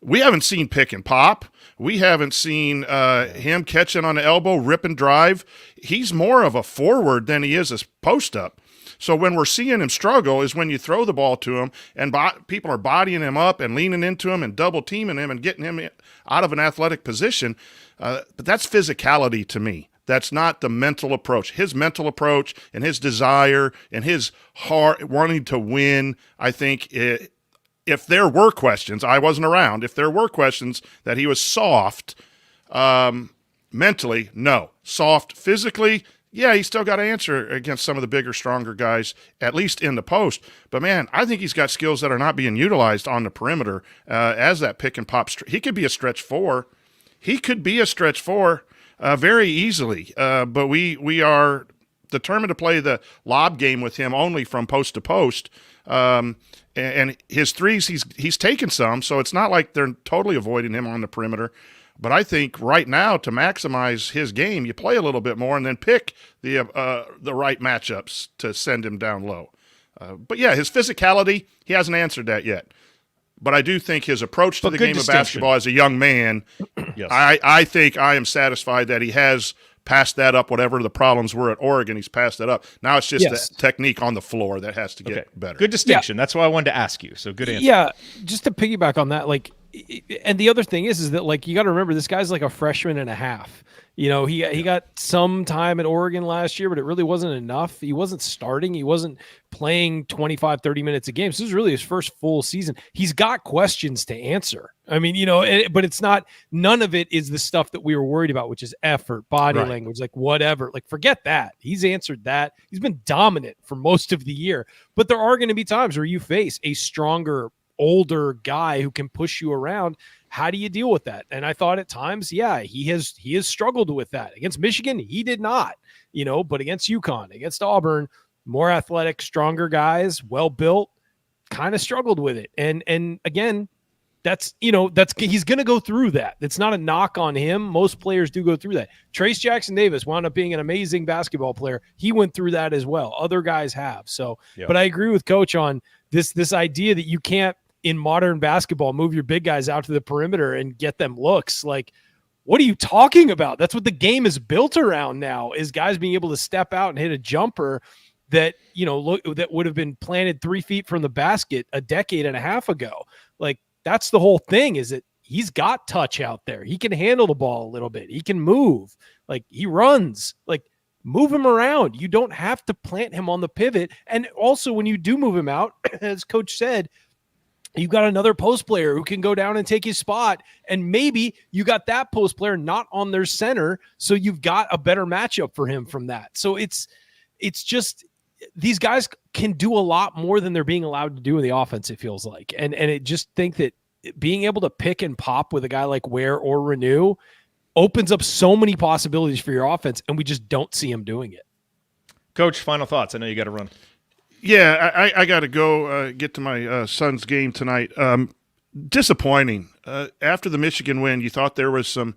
We haven't seen pick and pop. We haven't seen him catching on the elbow, rip and drive. He's more of a forward than he is a post up. So when we're seeing him struggle is when you throw the ball to him and people are bodying him up and leaning into him and double teaming him and getting him out of an athletic position. But that's physicality to me. That's not the mental approach. His mental approach and his desire and his heart wanting to win, I think if there were questions, I wasn't around, if there were questions that he was soft mentally, no. Soft physically, yeah, he's still got to answer against some of the bigger, stronger guys, at least in the post. But, man, I think he's got skills that are not being utilized on the perimeter as that pick and pop. He could be a stretch four. Very easily. But we are determined to play the lob game with him only from post to post. And his threes, he's taken some, so it's not like they're totally avoiding him on the perimeter. But I think right now to maximize his game, you play a little bit more and then pick the right matchups to send him down low. But, yeah, his physicality, he hasn't answered that yet. But I do think his approach to the game of basketball as a young man, yes. I think I am satisfied that he has passed that up. Whatever the problems were at Oregon, he's passed that up. Now it's just the technique on the floor that has to get better. Good distinction. Yeah. That's why I wanted to ask you. So good answer. Yeah, just to piggyback on that, like, and the other thing is that, like, you got to remember this guy's like a freshman and a half. You know, he got some time at Oregon last year, but it really wasn't enough. He wasn't starting. He wasn't playing 25, 30 minutes a game. So this is really his first full season. He's got questions to answer. I mean, you know, but it's not – none of it is the stuff that we were worried about, which is effort, body language, like whatever. Like, forget that. He's answered that. He's been dominant for most of the year. But there are going to be times where you face a stronger, older guy who can push you around. How do you deal with that? And I thought at times, he has struggled with that. Against Michigan, he did not, you know, but against UConn, against Auburn, more athletic, stronger guys, well-built, kind of struggled with it. And again, he's going to go through that. It's not a knock on him. Most players do go through that. Trace Jackson Davis wound up being an amazing basketball player. He went through that as well. Other guys have. So, But I agree with Coach on this idea that you can't, in modern basketball, move your big guys out to the perimeter and get them looks. Like, what are you talking about? That's what the game is built around now, is guys being able to step out and hit a jumper that, you know, that would have been planted 3 feet from the basket a decade and a half ago. Like, that's the whole thing, is that he's got touch out there. He can handle the ball a little bit. He can move. Like, he runs. Like, move him around. You don't have to plant him on the pivot. And also, when you do move him out, as Coach said, you've got another post player who can go down and take his spot. And maybe you got that post player not on their center, so you've got a better matchup for him from that. So it's just, these guys can do a lot more than they're being allowed to do in the offense, it feels like. And it just think that being able to pick and pop with a guy like Ware or Renew opens up so many possibilities for your offense, and we just don't see him doing it. Coach, final thoughts. I know you got to run. Yeah, I got to go get to my son's game tonight. Disappointing. After the Michigan win, you thought there was some,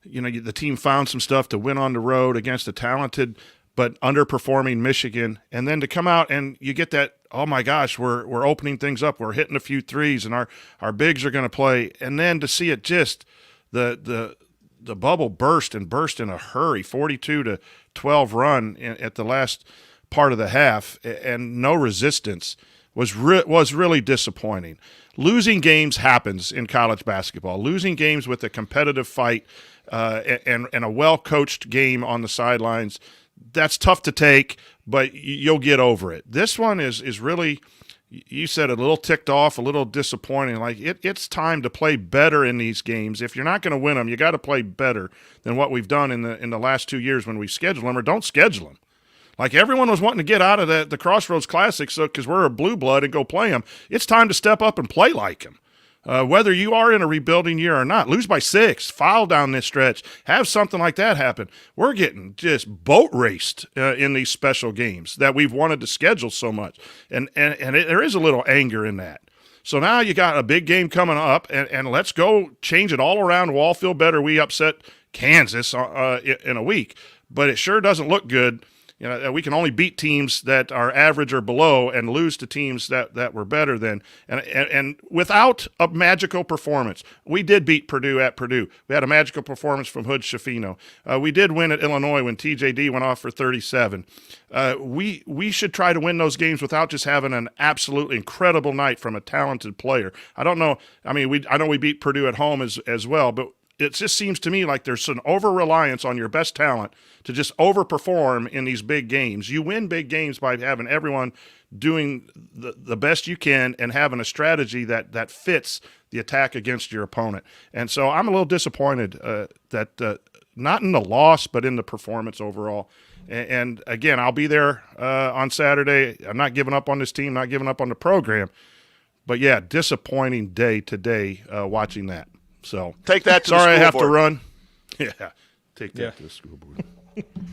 you know, the team found some stuff to win on the road against a talented but underperforming Michigan. And then to come out and you get that, oh, my gosh, we're opening things up. We're hitting a few threes, and our bigs are going to play. And then to see it just the bubble burst in a hurry, 42-12 run at the last – part of the half, and no resistance was really disappointing. Losing games happens in college basketball. Losing games with a competitive fight and a well-coached game on the sidelines, that's tough to take, but you'll get over it. This one is really, you said, a little ticked off, a little disappointing. Like, it's time to play better in these games. If you're not going to win them, you got to play better than what we've done in the last 2 years when we schedule them, or don't schedule them. Like, everyone was wanting to get out of the Crossroads Classic because we're a blue blood and go play them. It's time to step up and play like them. Whether you are in a rebuilding year or not, lose by 6, foul down this stretch, have something like that happen. We're getting just boat raced in these special games that we've wanted to schedule so much. And there is a little anger in that. So now you got a big game coming up, and let's go change it all around. We'll all feel better we upset Kansas in a week. But it sure doesn't look good we can only beat teams that are average or below and lose to teams that were better than. And without a magical performance, we did beat Purdue at Purdue. We had a magical performance from Hood Schifino. We did win at Illinois when TJD went off for 37. We should try to win those games without just having an absolutely incredible night from a talented player. I don't know. I mean, I know we beat Purdue at home as well, but it just seems to me like there's an over-reliance on your best talent to just overperform in these big games. You win big games by having everyone doing the best you can and having a strategy that fits the attack against your opponent. And so I'm a little disappointed that not in the loss, but in the performance overall. And again, I'll be there on Saturday. I'm not giving up on this team, not giving up on the program. But, yeah, disappointing day today watching that. So take that to sorry the school I have board. to run. Yeah, take that to the school board.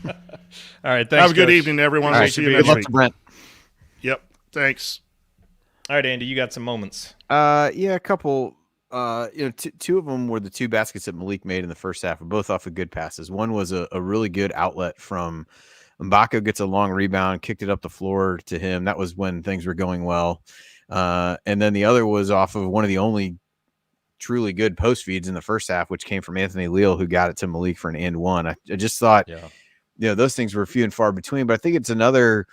All right, thanks. Have a good Coach. evening, everyone. All We'll right, see you good next Good luck week. to Brent. Yep, thanks. All right, Andy, you got some moments. Yeah, a couple. Two of them were the two baskets that Malik made in the first half, were both off of good passes. One was a really good outlet from Mbako, gets a long rebound, kicked it up the floor to him. That was when things were going well. And then the other was off of one of the only truly good post feeds in the first half, which came from Anthony Leal, who got it to Malik for an and one. I just thought, those things were few and far between, but I think it's another.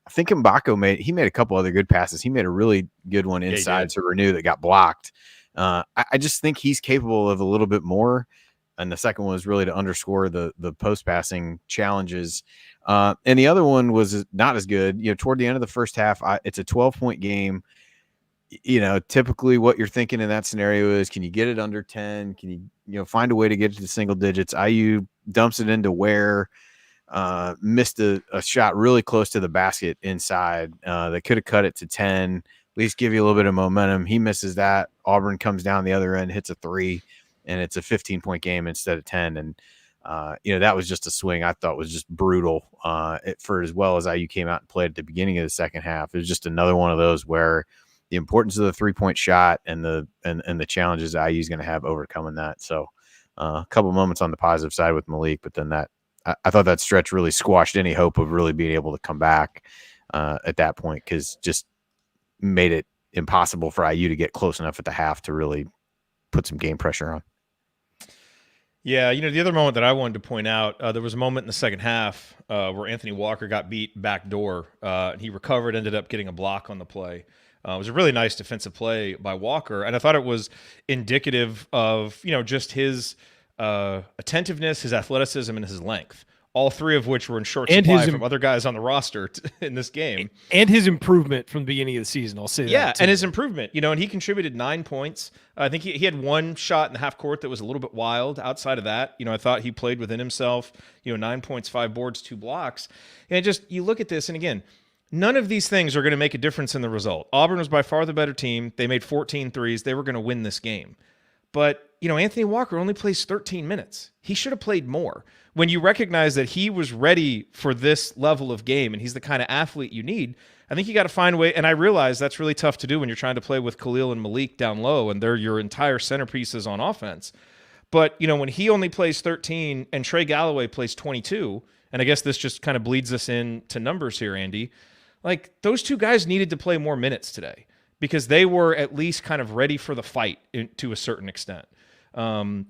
I think Mbako made a couple other good passes. He made a really good one inside to Renew that got blocked. I just think he's capable of a little bit more. And the second one was really to underscore the post passing challenges. And the other one was not as good. Toward the end of the first half, it's a 12-point game. Typically what you're thinking in that scenario is, can you get it under 10? Can you find a way to get to the single digits? IU dumps it into Ware. Missed a shot really close to the basket inside. They could have cut it to 10, at least give you a little bit of momentum. He misses that. Auburn comes down the other end, hits a 3, and it's a 15-point game instead of 10. And, that was just a swing I thought was just brutal for as well as IU came out and played at the beginning of the second half. It was just another one of those where the importance of the 3-point shot and the challenges IU is going to have overcoming that. So a couple moments on the positive side with Malik, but then I thought that stretch really squashed any hope of really being able to come back at that point, because just made it impossible for IU to get close enough at the half to really put some game pressure on. Yeah, the other moment that I wanted to point out, there was a moment in the second half where Anthony Walker got beat backdoor. And he recovered, ended up getting a block on the play. It was a really nice defensive play by Walker, and I thought it was indicative of just his attentiveness, his athleticism, and his length. All three of which were in short supply from other guys on the roster in this game. And his improvement from the beginning of the season, I'll say that. Yeah, and his improvement, and he contributed 9 points. I think he had one shot in the half court that was a little bit wild. Outside of that, I thought he played within himself. 9 points, 5 boards, 2 blocks. And you look at this, and again, none of these things are going to make a difference in the result. Auburn was by far the better team. They made 14 threes. They were going to win this game. But, Anthony Walker only plays 13 minutes. He should have played more. When you recognize that he was ready for this level of game and he's the kind of athlete you need, I think you got to find a way. And I realize that's really tough to do when you're trying to play with Khalil and Malik down low and they're your entire centerpieces on offense. But, when he only plays 13 and Trey Galloway plays 22, and I guess this just kind of bleeds us into numbers here, Andy, like those two guys needed to play more minutes today because they were at least kind of ready for the fight to a certain extent. And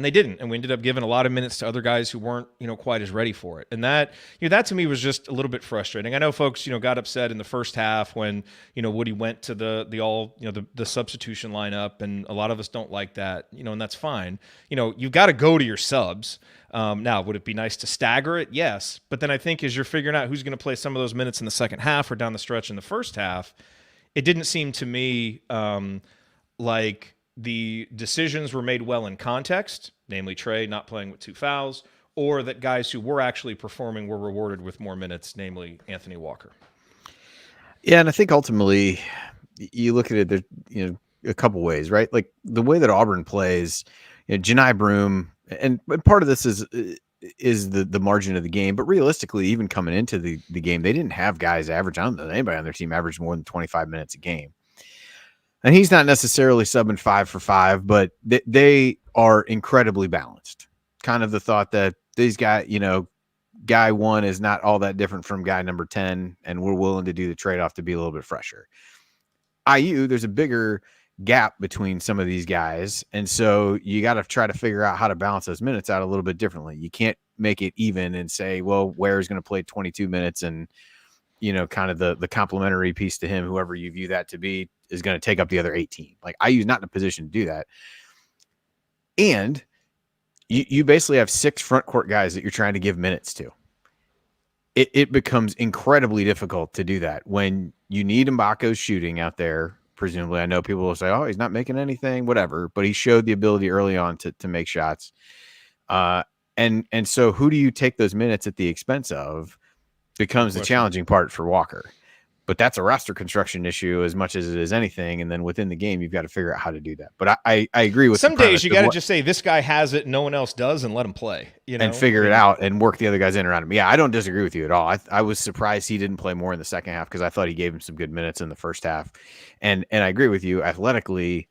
they didn't, and we ended up giving a lot of minutes to other guys who weren't, quite as ready for it. And that, that to me was just a little bit frustrating. I know folks, got upset in the first half when, Woody went to the substitution lineup, and a lot of us don't like that, and that's fine. You've got to go to your subs. Now, would it be nice to stagger it? Yes. But then I think as you're figuring out who's going to play some of those minutes in the second half or down the stretch in the first half, it didn't seem to me like the decisions were made well in context, namely Trey not playing with 2 fouls, or that guys who were actually performing were rewarded with more minutes, namely Anthony Walker. Yeah, and I think ultimately you look at it, there's a couple ways, right? Like the way that Auburn plays, Janai Broome, and part of this is the margin of the game, but realistically, even coming into the game, they didn't have guys average. I don't know anybody on their team averaged more than 25 minutes a game. And he's not necessarily subbing 5 for 5, but they are incredibly balanced. Kind of the thought that these guys, guy 1 is not all that different from guy number 10, and we're willing to do the trade-off to be a little bit fresher. IU, there's a bigger gap between some of these guys, and so you got to try to figure out how to balance those minutes out a little bit differently. You can't make it even and say, well, Ware's going to play 22 minutes and, kind of the complementary piece to him, whoever you view that to be, is going to take up the other 18. Like, IU's not in a position to do that. And you basically have 6 front court guys that you're trying to give minutes to. It becomes incredibly difficult to do that when you need Mbako's shooting out there. Presumably, I know people will say, oh, he's not making anything, whatever, but he showed the ability early on to make shots. And so who do you take those minutes at the expense of becomes the challenging part for Walker. But that's a roster construction issue as much as it is anything. And then within the game, you've got to figure out how to do that. But I agree with some days you got to just say this guy has it, no one else does, and let him play. And figure it out and work the other guys in around him. Yeah, I don't disagree with you at all. I was surprised he didn't play more in the second half because I thought he gave him some good minutes in the first half. And I agree with you. Athletically,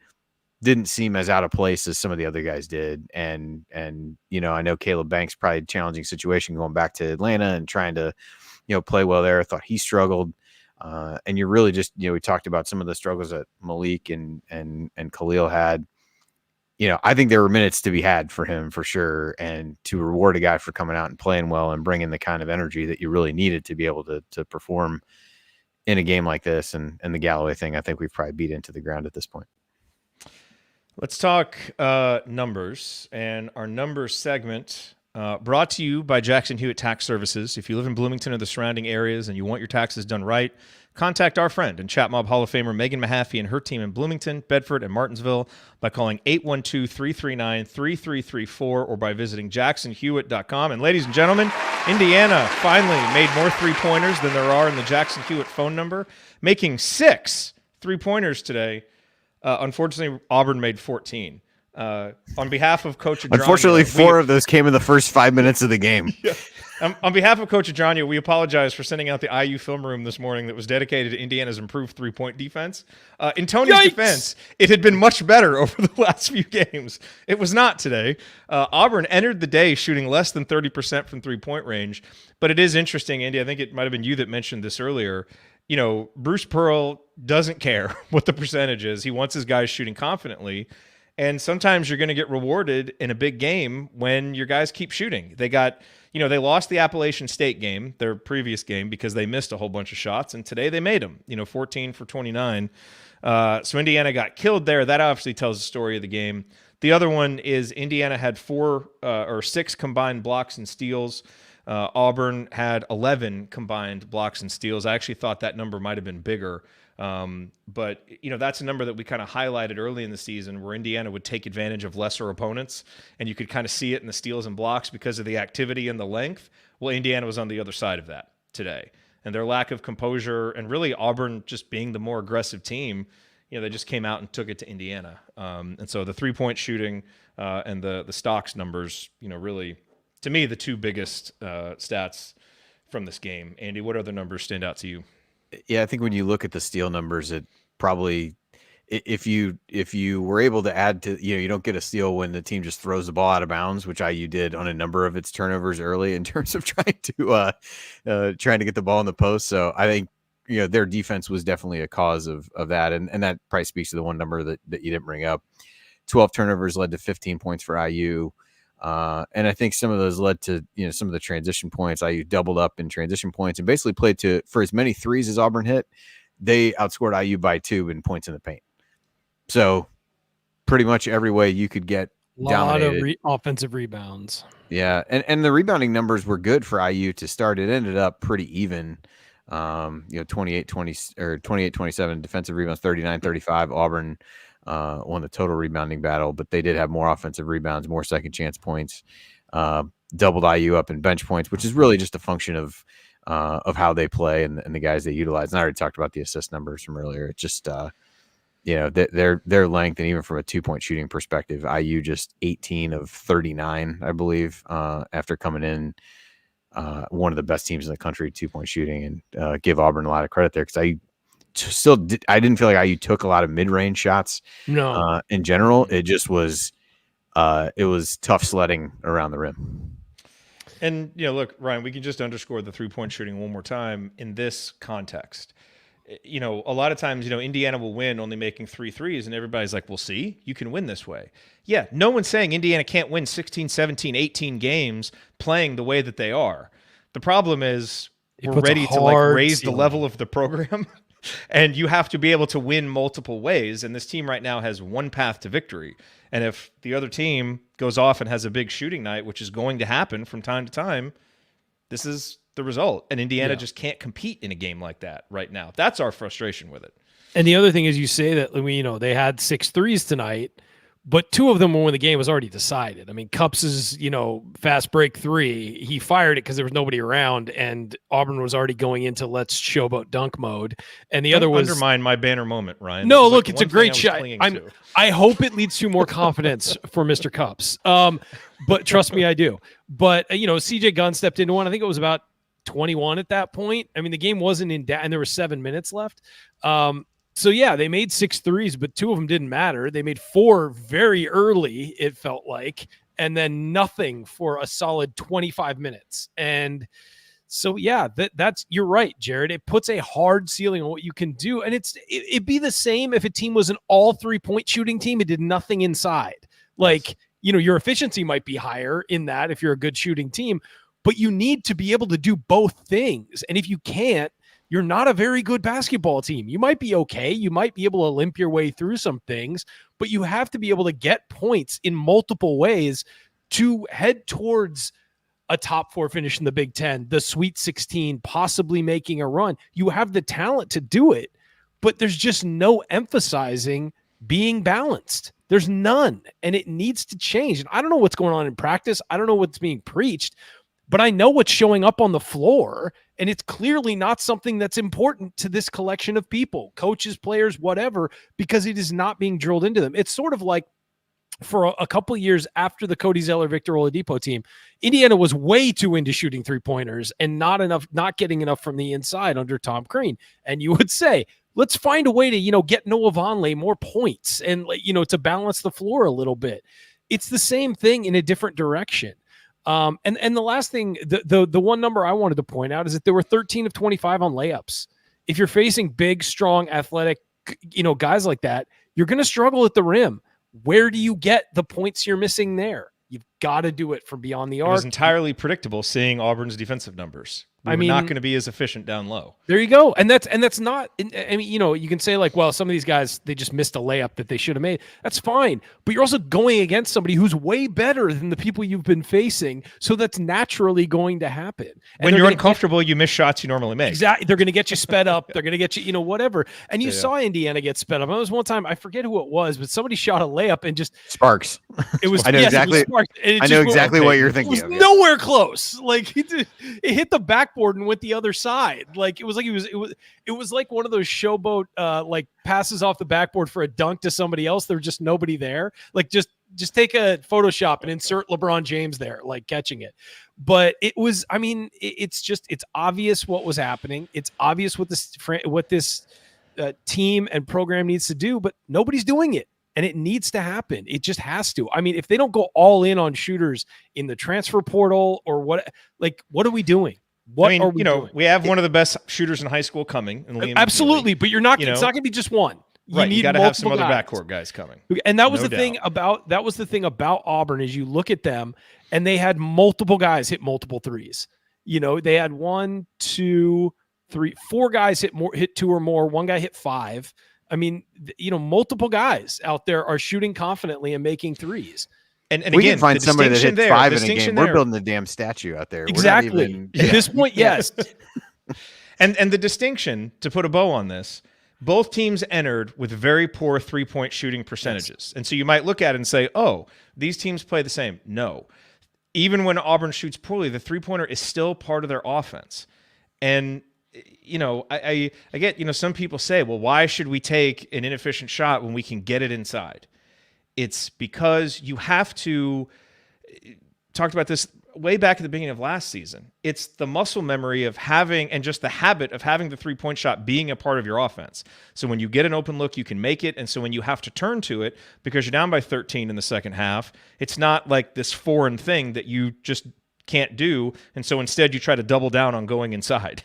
didn't seem as out of place as some of the other guys did. And I know Caleb Banks probably a challenging situation going back to Atlanta and trying to play well there. I thought he struggled. And you're really just, we talked about some of the struggles that Malik and Khalil had. I think there were minutes to be had for him for sure. And to reward a guy for coming out and playing well and bringing the kind of energy that you really needed to be able to perform in a game like this. And the Galloway thing, I think we've probably beat into the ground at this point. Let's talk numbers, and our numbers segment brought to you by Jackson Hewitt Tax Services. If you live in Bloomington or the surrounding areas and you want your taxes done right, contact our friend and Chat Mob Hall of Famer Megan Mahaffey and her team in Bloomington, Bedford, and Martinsville by calling 812-339-3334 or by visiting jacksonhewitt.com. And ladies and gentlemen, Indiana finally made more three-pointers than there are in the Jackson Hewitt phone number, making 6 three-pointers today. Unfortunately, Auburn made 14. On behalf of Coach Adrania, unfortunately, 4 of those came in the first 5 minutes of the game. Yeah. On behalf of Coach Adrania, we apologize for sending out the IU film room this morning that was dedicated to Indiana's improved three-point defense. In Tony's defense, it had been much better over the last few games. It was not today. Auburn entered the day shooting less than 30% from three-point range. But it is interesting, Andy, I think it might have been you that mentioned this earlier. Bruce Pearl doesn't care what the percentage is. He wants his guys shooting confidently. And sometimes you're going to get rewarded in a big game when your guys keep shooting. They got, they lost the Appalachian State game, their previous game, because they missed a whole bunch of shots. And today they made them, 14 for 29. So Indiana got killed there. That obviously tells the story of the game. The other one is Indiana had 4 or 6 combined blocks and steals. Auburn had 11 combined blocks and steals. I actually thought that number might have been bigger. But that's a number that we kind of highlighted early in the season where Indiana would take advantage of lesser opponents, and you could kind of see it in the steals and blocks because of the activity and the length. Well, Indiana was on the other side of that today, and their lack of composure and really Auburn just being the more aggressive team, they just came out and took it to Indiana. And so the 3-point shooting, and the stocks numbers, really, to me, the 2 biggest, stats from this game. Andy, what other numbers stand out to you? Yeah, I think when you look at the steal numbers, it probably, if you were able to add to, you don't get a steal when the team just throws the ball out of bounds, which IU did on a number of its turnovers early in terms of trying to get the ball in the post. So I think, their defense was definitely a cause of that. And that probably speaks to the one number that you didn't bring up. 12 turnovers led to 15 points for IU. And I think some of those led to, some of the transition points. IU doubled up in transition points and basically played for as many threes as Auburn hit. They outscored IU by 2 in points in the paint. So pretty much every way you could get dominated. A lot of offensive rebounds. Yeah. And the rebounding numbers were good for IU to start. It ended up pretty even. 28-20 or 28-27 defensive rebounds, 39-35. Auburn won the total rebounding battle, but they did have more offensive rebounds, more second chance points, doubled IU up in bench points, which is really just a function of how they play and the guys they utilize. And I already talked about the assist numbers from earlier. It's just, their length, and even from a 2-point shooting perspective, IU just 18 of 39, I believe, after coming in one of the best teams in the country, 2-point shooting, and give Auburn a lot of credit there because I didn't feel like IU took a lot of mid-range shots. No, in general, it just was, it was tough sledding around the rim. And, look, Ryan, we can just underscore the three-point shooting one more time in this context. A lot of times, Indiana will win only making 3 threes, and everybody's like, well, see, you can win this way. Yeah, no one's saying Indiana can't win 16, 17, 18 games playing the way that they are. The problem is we're ready to raise the level of the program, and you have to be able to win multiple ways, and this team right now has one path to victory. And if the other team goes off and has a big shooting night, which is going to happen from time to time, this is the result. And Indiana just can't compete in a game like that right now. That's our frustration with it. And the other thing is, you say that they had 6 threes tonight, but 2 of them were when the game was already decided. I mean, Cups's, fast break 3, he fired it because there was nobody around, and Auburn was already going into let's showboat dunk mode. And the other was undermine my banner moment, Ryan. No, look, it's a great shot. I hope it leads to more confidence for Mr. Cups. But trust me, I do. But CJ Gunn stepped into one. I think it was about 21 at that point. I mean, the game wasn't in and there were 7 minutes left. So yeah, they made 6 threes, but 2 of them didn't matter. They made 4 very early, it felt like, and then nothing for a solid 25 minutes. And so yeah, that's you're right, Jared. It puts a hard ceiling on what you can do, and it'd be the same if a team was an all 3-point shooting team. It did nothing inside. Like your efficiency might be higher in that if you're a good shooting team, but you need to be able to do both things. And if you can't, you're not a very good basketball team. You might be okay. You might be able to limp your way through some things, but you have to be able to get points in multiple ways to head towards a top 4 finish in the Big Ten, the Sweet 16, possibly making a run. You have the talent to do it, but there's just no emphasizing being balanced. There's none, and it needs to change. And I don't know what's going on in practice. I don't know what's being preached, but I know what's showing up on the floor, and it's clearly not something that's important to this collection of people, coaches, players, whatever, because it is not being drilled into them. It's sort of like for a couple of years after the Cody Zeller, Victor Oladipo team, Indiana was way too into shooting 3-pointers and not getting enough from the inside under Tom Crean. And you would say, let's find a way to, get Noah Vonleh more points and, to balance the floor a little bit. It's the same thing in a different direction. And the last thing, the one number I wanted to point out is that there were 13 of 25 on layups. If you're facing big, strong, athletic, guys like that, you're going to struggle at the rim. Where do you get the points you're missing there? You've got to do it from beyond the arc. It was entirely predictable seeing Auburn's defensive numbers. We're not going to be as efficient down low. There you go. And that's not, I mean, you can say like, well, some of these guys, they just missed a layup that they should have made. That's fine. But you're also going against somebody who's way better than the people you've been facing. So that's naturally going to happen. And when you're uncomfortable, you miss shots you normally make. Exactly. They're going to get you sped up. They're going to get you, whatever. And you saw Indiana get sped up. There was one time, I forget who it was, but somebody shot a layup and just Sparks. It was, I know exactly. I know exactly what you're thinking. It was nowhere close. Like it hit the backboard and went the other side. Like it was like one of those showboat like passes off the backboard for a dunk to somebody else. There was just nobody there. Like just take a Photoshop and insert LeBron James there, like catching it. But it was, I mean, it's obvious what was happening. It's obvious what this team and program needs to do, but nobody's doing it. And it needs to happen. It just has to. I mean, if they don't go all in on shooters in the transfer portal or what are we doing? What are we doing? We have one of the best shooters in high school coming. In Liam Absolutely, McNeely. But you're not. It's not going to be just one. You got to have some other backcourt guys coming. And that was the thing about Auburn is you look at them and they had multiple guys hit multiple threes. They had 1, 2, 3, 4 guys hit 2 or more. One guy hit 5. I mean, multiple guys out there are shooting confidently and making threes. And we again, can find somebody that hits 5 in a game. We're building the damn statue out there. Exactly. At this point, yes. and the distinction, to put a bow on this, both teams entered with very poor 3-point shooting percentages. Yes. And so you might look at it and say, oh, these teams play the same. No. Even when Auburn shoots poorly, the 3-pointer is still part of their offense. And I get, some people say, well, why should we take an inefficient shot when we can get it inside? It's because you have to, talked about this way back at the beginning of last season. It's the muscle memory of having, and just the habit of having the 3-point shot being a part of your offense. So when you get an open look, you can make it. And so when you have to turn to it, because you're down by 13 in the second half, it's not like this foreign thing that you just can't do. And so instead you try to double down on going inside.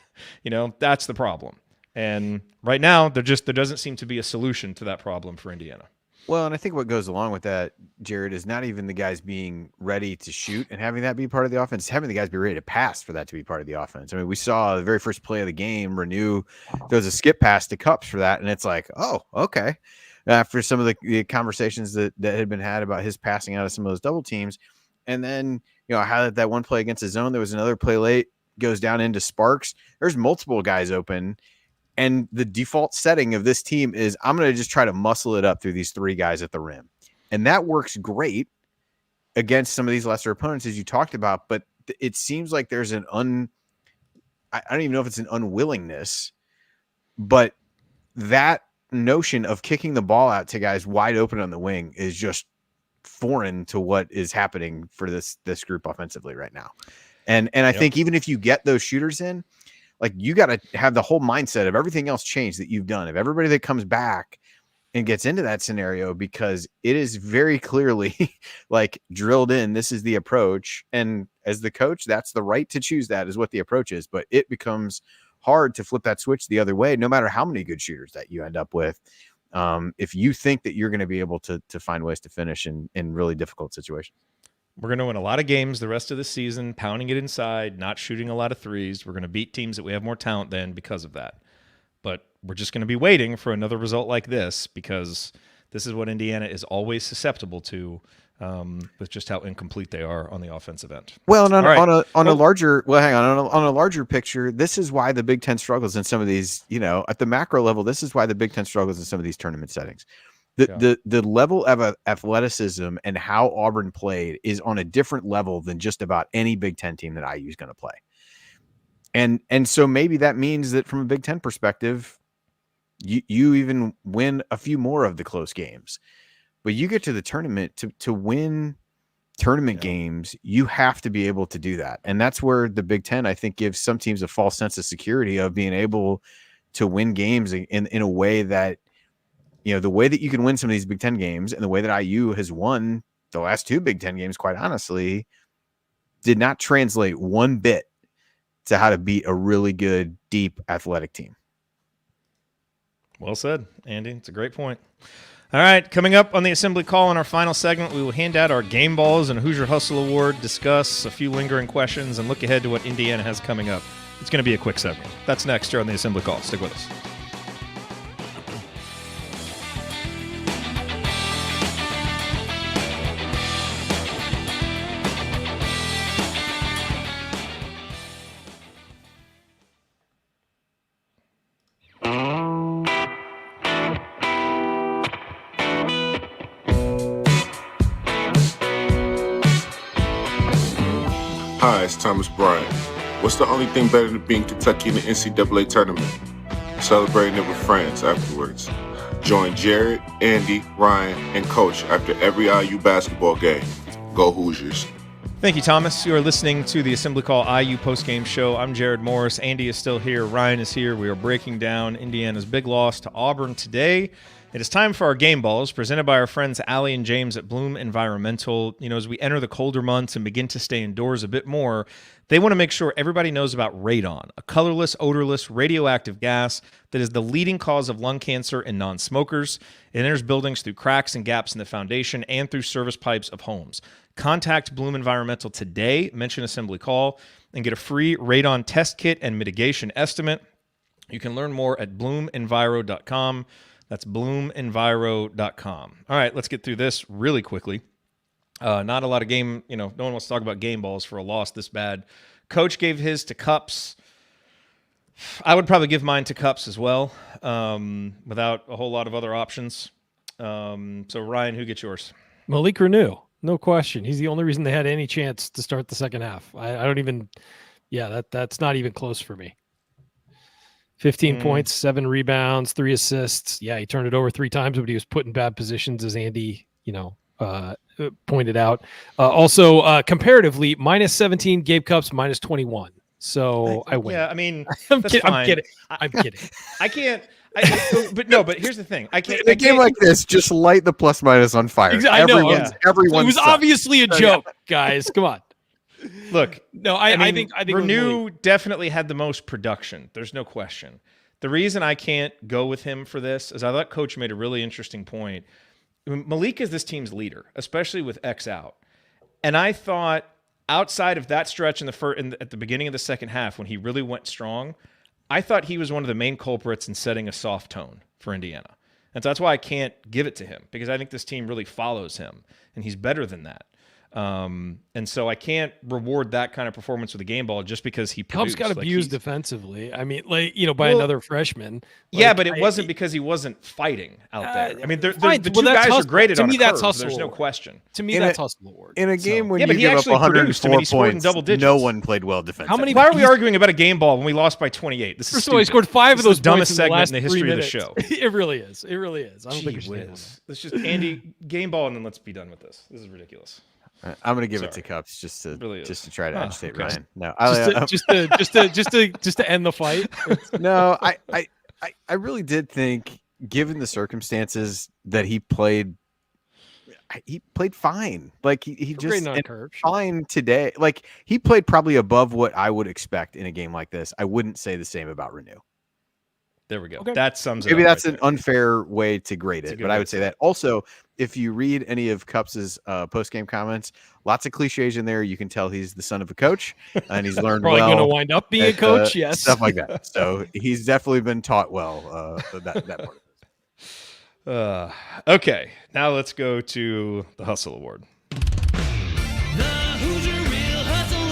That's the problem. And right now there doesn't seem to be a solution to that problem for Indiana. Well, and I think what goes along with that, Jared, is not even the guys being ready to shoot and having that be part of the offense, having the guys be ready to pass for that to be part of the offense. I mean, we saw the very first play of the game, Renew, there was a skip pass to Cups for that, and it's like, oh, okay. After some of the conversations that had been had about his passing out of some of those double teams. And then, I had that one play against the zone. There was another play late, goes down into Sparks. There's multiple guys open. And the default setting of this team is I'm going to just try to muscle it up through these three guys at the rim. And that works great against some of these lesser opponents, as you talked about. But it seems like there's I don't even know if it's an unwillingness, but that notion of kicking the ball out to guys wide open on the wing is just foreign to what is happening for this group offensively right now. And I think even if you get those shooters in, like, you got to have the whole mindset of everything else changed that you've done, of everybody that comes back and gets into that scenario, because it is very clearly like drilled in. This is the approach. And as the coach, that's the right to choose. That is what the approach is. But it becomes hard to flip that switch the other way, no matter how many good shooters that you end up with. If you think that you're going to be able to find ways to finish in really difficult situations. We're going to win a lot of games the rest of the season, pounding it inside, not shooting a lot of threes. We're going to beat teams that we have more talent than because of that. But we're just going to be waiting for another result like this, because this is what Indiana is always susceptible to, with just how incomplete they are on the offensive end. Well, and on a larger picture, this is why the Big Ten struggles in some of these, at the macro level, this is why the Big Ten struggles in some of these tournament settings. The level of athleticism and how Auburn played is on a different level than just about any Big Ten team that IU is going to play. And so maybe that means that from a Big Ten perspective, you even win a few more of the close games. But you get to the tournament to win tournament games, you have to be able to do that. And that's where the Big Ten, I think, gives some teams a false sense of security of being able to win games in a way that, the way that you can win some of these Big Ten games and the way that IU has won the last two Big Ten games, quite honestly, did not translate one bit to how to beat a really good, deep, athletic team. Well said, Andy. It's a great point. All right, coming up on the Assembly Call in our final segment, we will hand out our Game Balls and Hoosier Hustle Award, discuss a few lingering questions, and look ahead to what Indiana has coming up. It's going to be a quick segment. That's next here on the Assembly Call. Stick with us. Hi, it's Thomas Bryant. What's the only thing better than being Kentucky in the NCAA tournament? Celebrating it with friends afterwards. Join Jared, Andy, Ryan, and Coach after every IU basketball game. Go Hoosiers. Thank you, Thomas. You are listening to the Assembly Call IU postgame show. I'm Jared Morris. Andy is still here. Ryan is here. We are breaking down Indiana's big loss to Auburn today. It is time for our Game Balls, presented by our friends Allie and James at Bloom Environmental. As we enter the colder months and begin to stay indoors a bit more, they want to make sure everybody knows about radon, a colorless, odorless, radioactive gas that is the leading cause of lung cancer in non-smokers. It enters buildings through cracks and gaps in the foundation and through service pipes of homes. Contact Bloom Environmental today, mention Assembly Call, and get a free radon test kit and mitigation estimate. You can learn more at bloomenviro.com. That's bloomenviro.com. All right, let's get through this really quickly. Not a lot of game, no one wants to talk about game balls for a loss this bad. Coach gave his to Cups. I would probably give mine to Cups as well, without a whole lot of other options. So, Ryan, who gets yours? Malik Renew, no question. He's the only reason they had any chance to start the second half. I don't even, that's not even close for me. 15 points, 7 rebounds, 3 assists. Yeah, he turned it over 3 times, but he was put in bad positions, as Andy, pointed out. Also, comparatively, minus 17, Gabe Cups, minus 21. So I win. Yeah, I mean, I'm that's fine. I'm kidding. I can't. But here's the thing. I can't. In a game like this, just light the plus minus on fire. I know. Everyone. It was obviously a joke, guys. Come on. Look, No, I I mean, think Renew definitely had the most production. There's no question. The reason I can't go with him for this is I thought Coach made a really interesting point. Malik is this team's leader, especially with X out. And I thought outside of that stretch at the beginning of the second half when he really went strong, I thought he was one of the main culprits in setting a soft tone for Indiana. And so that's why I can't give it to him, because I think this team really follows him, and he's better than that. And so I can't reward that kind of performance with a game ball just because he Cubs produced. got abused defensively. I mean, by another freshman. Yeah, but it wasn't because he wasn't fighting out there. I mean, the two that's guys are hustle. graded To on me, a that's curve. hustle There's no award. question. To me, that's hustle award. In a game when Yeah, but you he give up actually produced. 104 I mean, he scored in points, double digits. no one played well defensively. Why are we arguing about a game ball when we lost by 28? This is First of all, he stupid. scored 5 of This those is the dumbest points in the segment last in the 3 history of the minutes. show. It really is. It really is. I don't think Gee you're standing on whiz. Let's just Andy game ball and then let's be done with this. This is ridiculous. I'm going to give it to Sorry. Cups just to Really is. try to Oh, agitate okay. Ryan. No, just to end the fight. no, I really did think, given the circumstances, that he played fine. Like he just Grading on a and curve, sure. fine today. Like he played probably above what I would expect in a game like this. I wouldn't say the same about Renew. There we go. Okay. That sums it Maybe up that's right an unfair way to grade That's a it, good but I way would to say say that. Also, if you read any of Cups's post-game comments, lots of cliches in there. You can tell he's the son of a coach, and he's learned Probably well. going to wind up being a at, coach. Yes. stuff like that. So he's definitely been taught well that part of it. Okay, now let's go to the Hustle Award. The Hoosier Real Hustle Award.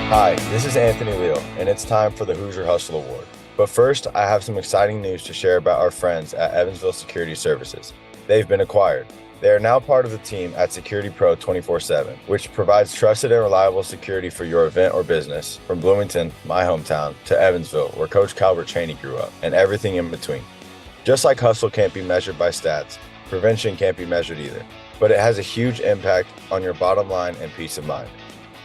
Hi, this is Anthony Leal, and it's time for the Hoosier Hustle Award. But first, I have some exciting news to share about our friends at Evansville Security Services. They've been acquired. They are now part of the team at Security Pro 24/7, which provides trusted and reliable security for your event or business, from Bloomington, my hometown, to Evansville, where Coach Calvert Chaney grew up, and everything in between. Just like hustle can't be measured by stats, prevention can't be measured either, but it has a huge impact on your bottom line and peace of mind.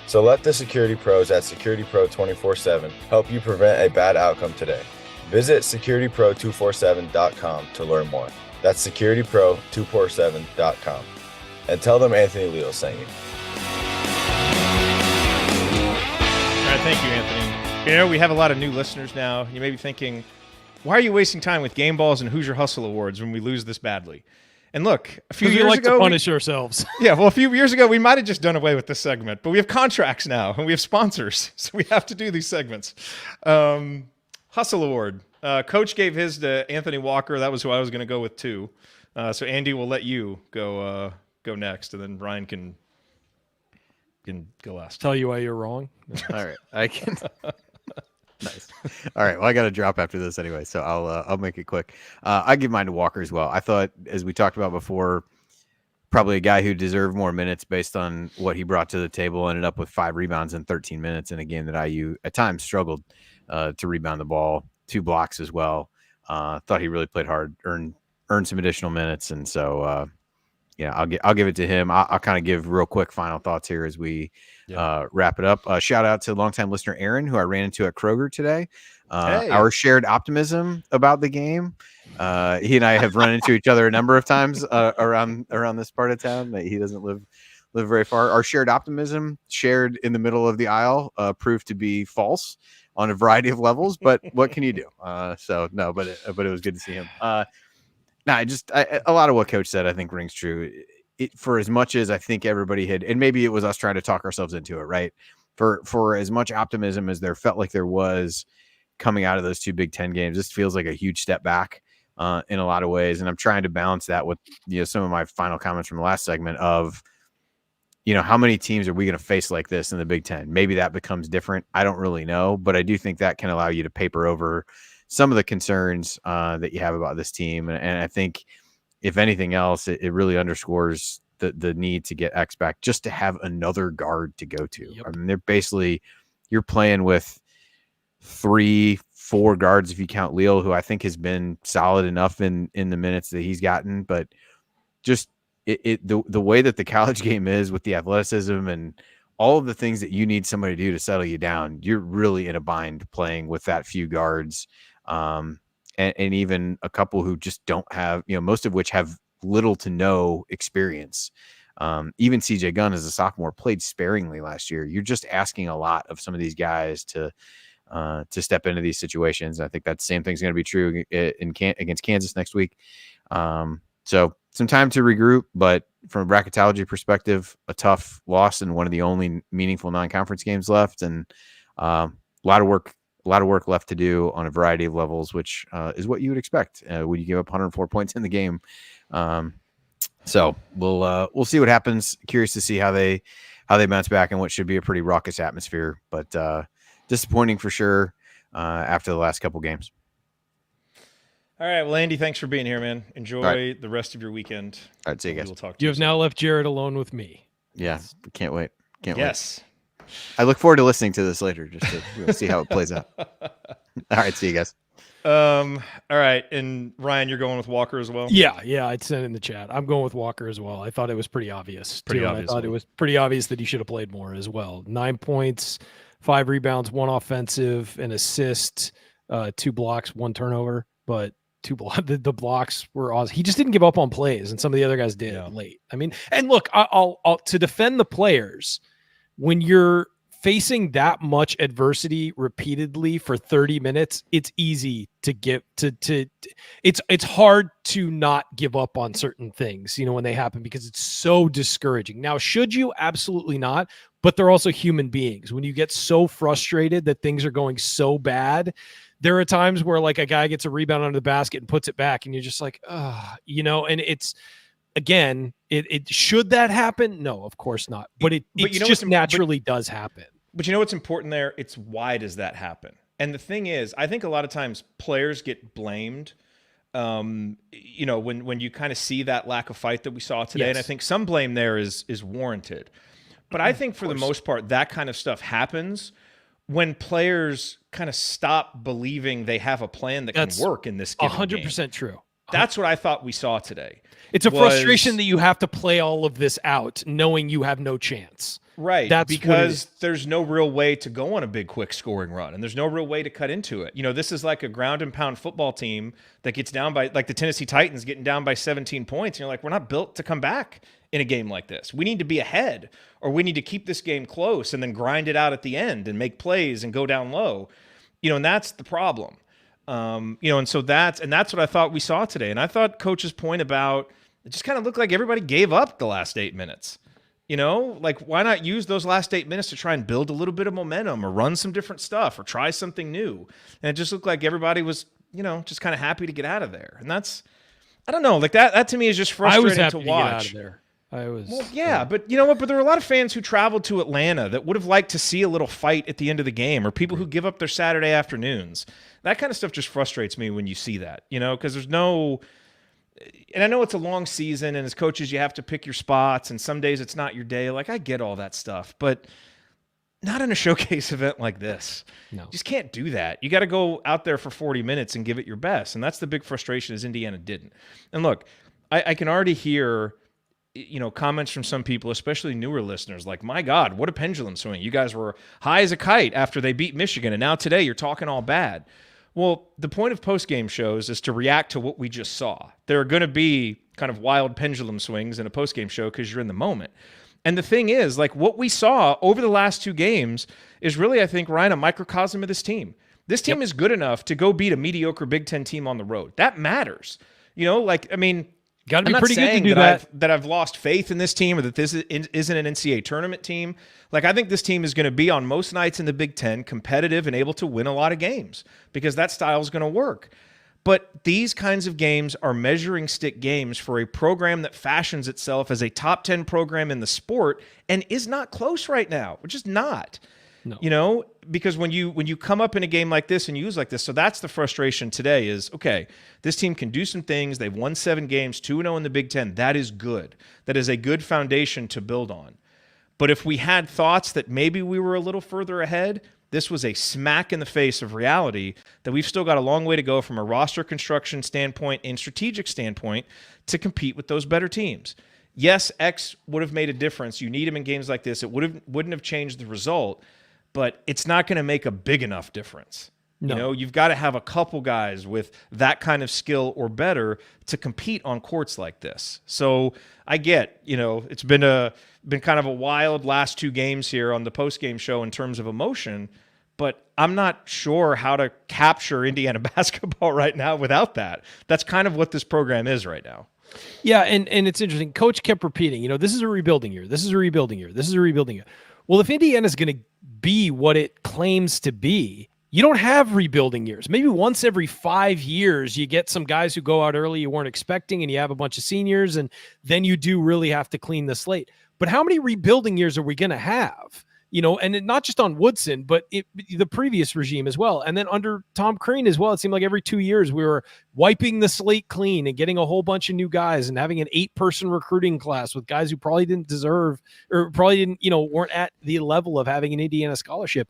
So let the security pros at Security Pro 24/7 help you prevent a bad outcome today. Visit securitypro247.com to learn more. That's securitypro247.com. And tell them Anthony Leal sent you. All right, thank you, Anthony. You know, we have a lot of new listeners now. You may be thinking, why are you wasting time with game balls and Hoosier Hustle Awards when we lose this badly? And look, a few We years like ago, to punish ourselves. a few years ago, we might have just done away with this segment, but we have contracts now and we have sponsors, so we have to do these segments. Hustle Award. Coach gave his to Anthony Walker. That was who I was going to go with too. So Andy, will let you go next, and then Ryan can go last. Tell you why you're wrong. All right, I can. Nice. All right. Well, I got to drop after this anyway, so I'll make it quick. I give mine to Walker as well. I thought, as we talked about before, probably a guy who deserved more minutes based on what he brought to the table. Ended up with 5 rebounds in 13 minutes in a game that IU at times struggled to rebound the ball. 2 blocks as well. Thought he really played hard, earned some additional minutes, and so I'll give it to him. I'll kind of give real quick final thoughts here as we wrap it up. Shout out to longtime listener Aaron, who I ran into at Kroger today. Hey. Our shared optimism about the game. He and I have run into each other a number of times around this part of town. He doesn't live very far. Our shared optimism, shared in the middle of the aisle, proved to be false on a variety of levels. But what can you do? But it was good to see him. A lot of what Coach said, I think, rings true. For as much as I think everybody had, and maybe it was us trying to talk ourselves into it, right? For as much optimism as there felt like there was coming out of those 2 Big Ten games, this feels like a huge step back in a lot of ways. And I'm trying to balance that with some of my final comments from the last segment of, how many teams are we going to face like this in the Big Ten? Maybe that becomes different. I don't really know, but I do think that can allow you to paper over some of the concerns that you have about this team. And I think, if anything else, it really underscores the need to get X back just to have another guard to go to. Yep. I mean, you're playing with 3-4 guards if you count Leal, who I think has been solid enough in the minutes that he's gotten, but just the way that the college game is with the athleticism and all of the things that you need somebody to do to settle you down, you're really in a bind playing with that few guards. And even a couple who just don't have, most of which have little to no experience. Even CJ Gunn as a sophomore played sparingly last year. You're just asking a lot of some of these guys to step into these situations. I think that same thing's going to be true against Kansas next week. So some time to regroup, but from a bracketology perspective, a tough loss in one of the only meaningful non-conference games left, and a lot of work left to do on a variety of levels, which is what you would expect when you give up 104 points in the game. So we'll see what happens. Curious to see how they bounce back in what should be a pretty raucous atmosphere, but disappointing for sure after the last couple games. All right, well, Andy, thanks for being here, man. Enjoy the rest of your weekend. All right, see you guys. We'll talk to You have now left Jared alone with me. Yeah, can't wait. Yes. I look forward to listening to this later just to see how it plays out. All right, see you guys. All right, and Ryan, you're going with Walker as well? Yeah, I'd send it in the chat. I'm going with Walker as well. I thought it was pretty obvious. I thought it was pretty obvious that he should have played more as well. 9 points, 5 rebounds, 1 offensive, an assist, 2 blocks, 1 turnover, but the blocks were awesome. He just didn't give up on plays, and some of the other guys did late. I mean, and look, I'll to defend the players, when you're facing that much adversity repeatedly for 30 minutes, it's easy to get it's hard to not give up on certain things, when they happen, because it's so discouraging. Now, should you? Absolutely not. But they're also human beings. When you get so frustrated that things are going so bad, there are times where like a guy gets a rebound under the basket and puts it back, and you're just like, and it's, again, it should that happen? No, of course not. But it just naturally does happen. But you know what's important there? It's why does that happen? And the thing is, I think a lot of times players get blamed, when you kind of see that lack of fight that we saw today. Yes. And I think some blame there is warranted. But I think for the most part, that kind of stuff happens when players kind of stop believing they have a plan that can work in this game. 100% true. That's what I thought we saw today. It's a frustration that you have to play all of this out knowing you have no chance. Right. That's because there's no real way to go on a big, quick scoring run, and there's no real way to cut into it. This is like a ground and pound football team that gets down by, like the Tennessee Titans getting down by 17 points. And you're like, we're not built to come back in a game like this. We need to be ahead, or we need to keep this game close and then grind it out at the end and make plays and go down low. And that's the problem. And so that's what I thought we saw today. And I thought Coach's point about it just kind of looked like everybody gave up the last 8 minutes. Like, why not use those last 8 minutes to try and build a little bit of momentum or run some different stuff or try something new? And it just looked like everybody was, just kind of happy to get out of there. And that's, I don't know, like that to me is just frustrating to watch. Get out of there. Well, yeah, but you know what? But there were a lot of fans who traveled to Atlanta that would have liked to see a little fight at the end of the game, or people who give up their Saturday afternoons. That kind of stuff just frustrates me when you see that, because there's no. And I know it's a long season, and as coaches, you have to pick your spots, and some days it's not your day. Like, I get all that stuff, but not in a showcase event like this. No. You just can't do that. You got to go out there for 40 minutes and give it your best, and that's the big frustration is Indiana didn't. And look, I can already hear comments from some people, especially newer listeners, like, my God, what a pendulum swing. You guys were high as a kite after they beat Michigan, and now today you're talking all bad. Well, the point of postgame shows is to react to what we just saw. There are going to be kind of wild pendulum swings in a postgame show because you're in the moment. And the thing is, like, what we saw over the last 2 games is really, I think, Ryan, a microcosm of this team. This team is good enough to go beat a mediocre Big Ten team on the road. That matters. Got to be pretty good to do that. That I've lost faith in this team, or that this isn't an NCAA tournament team. Like, I think this team is going to be on most nights in the Big Ten competitive and able to win a lot of games because that style is going to work. But these kinds of games are measuring stick games for a program that fashions itself as a top 10 program in the sport and is not close right now, which is not. No. Because when you come up in a game like this and you lose like this, so that's the frustration today is, okay, this team can do some things. They've won 7 games, 2-0 in the Big Ten. That is good. That is a good foundation to build on. But if we had thoughts that maybe we were a little further ahead, this was a smack in the face of reality that we've still got a long way to go from a roster construction standpoint and strategic standpoint to compete with those better teams. Yes, X would have made a difference. You need him in games like this. It wouldn't have changed the result, but it's not going to make a big enough difference. You No. know, you've got to have a couple guys with that kind of skill or better to compete on courts like this. So I get, you know, it's been kind of a wild last 2 games here on the post-game show in terms of emotion, but I'm not sure how to capture Indiana basketball right now without that. That's kind of what this program is right now. Yeah, and it's interesting. Coach kept repeating, you know, this is a rebuilding year. This is a rebuilding year. This is a rebuilding year. Well, if Indiana's going to be what it claims to be, you don't have rebuilding years. Maybe once every 5 years, you get some guys who go out early you weren't expecting, and you have a bunch of seniors, and then you do really have to clean the slate. But how many rebuilding years are we going to have? You know, and not just on Woodson, but the previous regime as well. And then under Tom Crean as well, it seemed like every 2 years we were wiping the slate clean and getting a whole bunch of new guys and having an 8-person recruiting class with guys who probably didn't deserve or probably didn't, you know, weren't at the level of having an Indiana scholarship.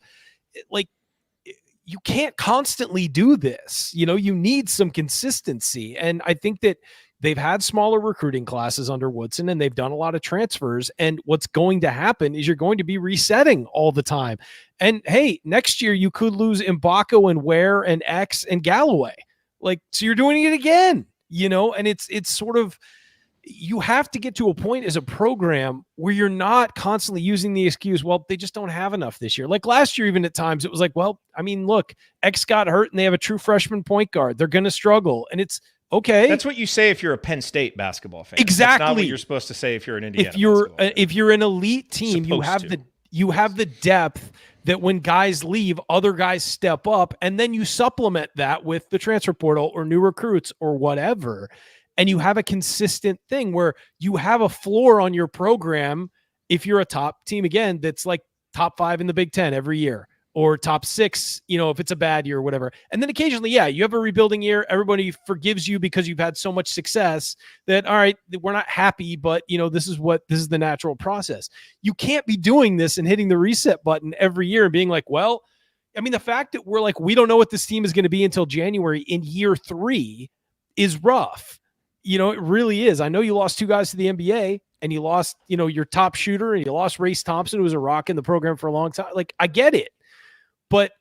Like, you can't constantly do this. You know, you need some consistency. And I think that they've had smaller recruiting classes under Woodson, and they've done a lot of transfers. And what's going to happen is you're going to be resetting all the time. And hey, next year you could lose Mbako and Ware and X and Galloway. Like, so you're doing it again, you know, and it's sort of, you have to get to a point as a program where you're not constantly using the excuse, well, they just don't have enough this year. Like last year, even at times it was like, well, I mean, look, X got hurt and they have a true freshman point guard. They're going to struggle. And it's okay. That's what you say if you're a Penn State basketball fan. Exactly. That's not what you're supposed to say if you're an Indiana If you're an elite team, you have the depth that when guys leave, other guys step up, and then you supplement that with the transfer portal or new recruits or whatever. And you have a consistent thing where you have a floor on your program if you're a top team, again, that's like top 5 in the Big Ten every year, or top 6, you know, if it's a bad year or whatever. And then occasionally, yeah, you have a rebuilding year. Everybody forgives you because you've had so much success that, all right, we're not happy, but, you know, this is the natural process. You can't be doing this and hitting the reset button every year and being like, well, I mean, the fact that we're like, we don't know what this team is going to be until January in year 3 is rough. You know, it really is. I know you lost 2 guys to the NBA, and you lost, you know, your top shooter, and you lost Race Thompson, who was a rock in the program for a long time. Like, I get it, but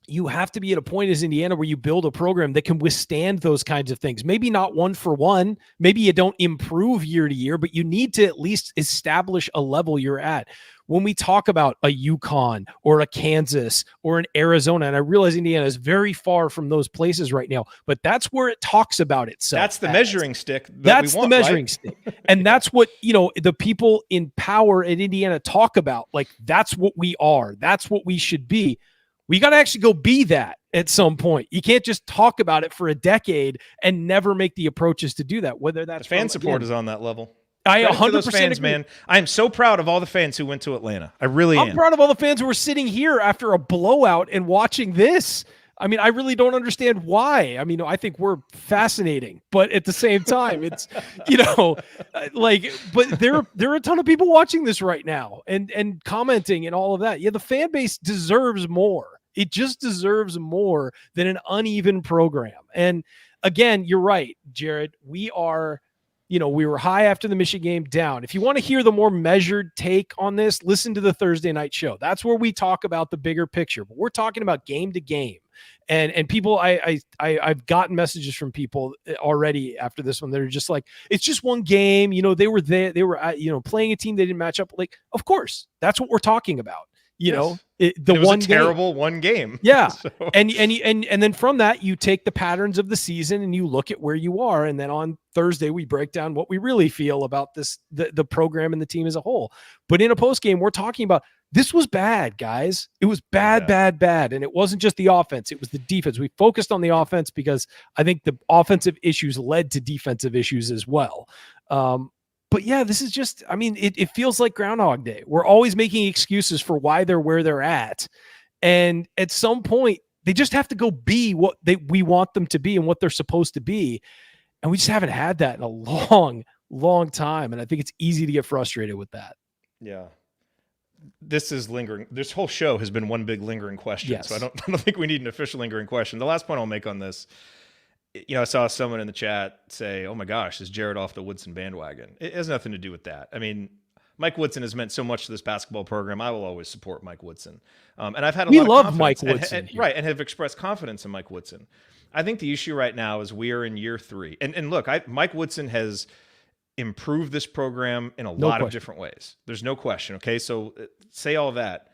you have to be at a point as Indiana where you build a program that can withstand those kinds of things. Maybe not 1 for 1. Maybe you don't improve year to year, but you need to at least establish a level you're at. When we talk about a UConn or a Kansas or an Arizona, and I realize Indiana is very far from those places right now, but that's where it talks about itself. That's the measuring stick. That's the measuring stick. And that's what, you know, the people in power at Indiana talk about. Like, that's what we are. That's what we should be. We got to actually go be that at some point. You can't just talk about it for a decade and never make the approaches to do that, whether that's the fan support is on that level. I 100% fans, agree. Man. I am so proud of all the fans who went to Atlanta. I really am. I'm proud of all the fans who were sitting here after a blowout and watching this. I mean, I really don't understand why. I mean, I think we're fascinating, but at the same time, it's, you know, like, but there are a ton of people watching this right now and commenting and all of that. Yeah, the fan base deserves more. It just deserves more than an uneven program. And again, you're right, Jared. We are, you know, we were high after the Michigan game, down. If you want to hear the more measured take on this, listen to the Thursday night show. That's where we talk about the bigger picture. But we're talking about game to game. And people, I've gotten messages from people already after this one that are just like, it's just one game. You know, they were there. They were, you know, playing a team they didn't match up. Like, of course, that's what we're talking about. You know, it was a terrible one game. Yeah. So. And then from that, you take the patterns of the season and you look at where you are. And then on Thursday, we break down what we really feel about this, the program and the team as a whole. But in a post game, we're talking about, this was bad, guys. It was bad. And it wasn't just the offense. It was the defense. We focused on the offense because I think the offensive issues led to defensive issues as well. But yeah, this is just, I mean, it feels like Groundhog Day. We're always making excuses for why they're where they're at. And at some point, they just have to go be what we want them to be and what they're supposed to be. And we just haven't had that in a long, long time. And I think it's easy to get frustrated with that. Yeah. This is lingering. This whole show has been one big lingering question. Yes. So I don't think we need an official lingering question. The last point I'll make on this, you know, I saw someone in the chat say, oh my gosh, is Jared off the Woodson bandwagon? It has nothing to do with that. I mean, Mike Woodson has meant so much to this basketball program. I will always support Mike Woodson. And I've had a We lot of love confidence Mike Woodson here. right, and have expressed confidence in Mike Woodson. I think the issue right now is we are in year 3. And look, Mike Woodson has improved this program in a lot of different ways. There's no question. Okay, so say all that.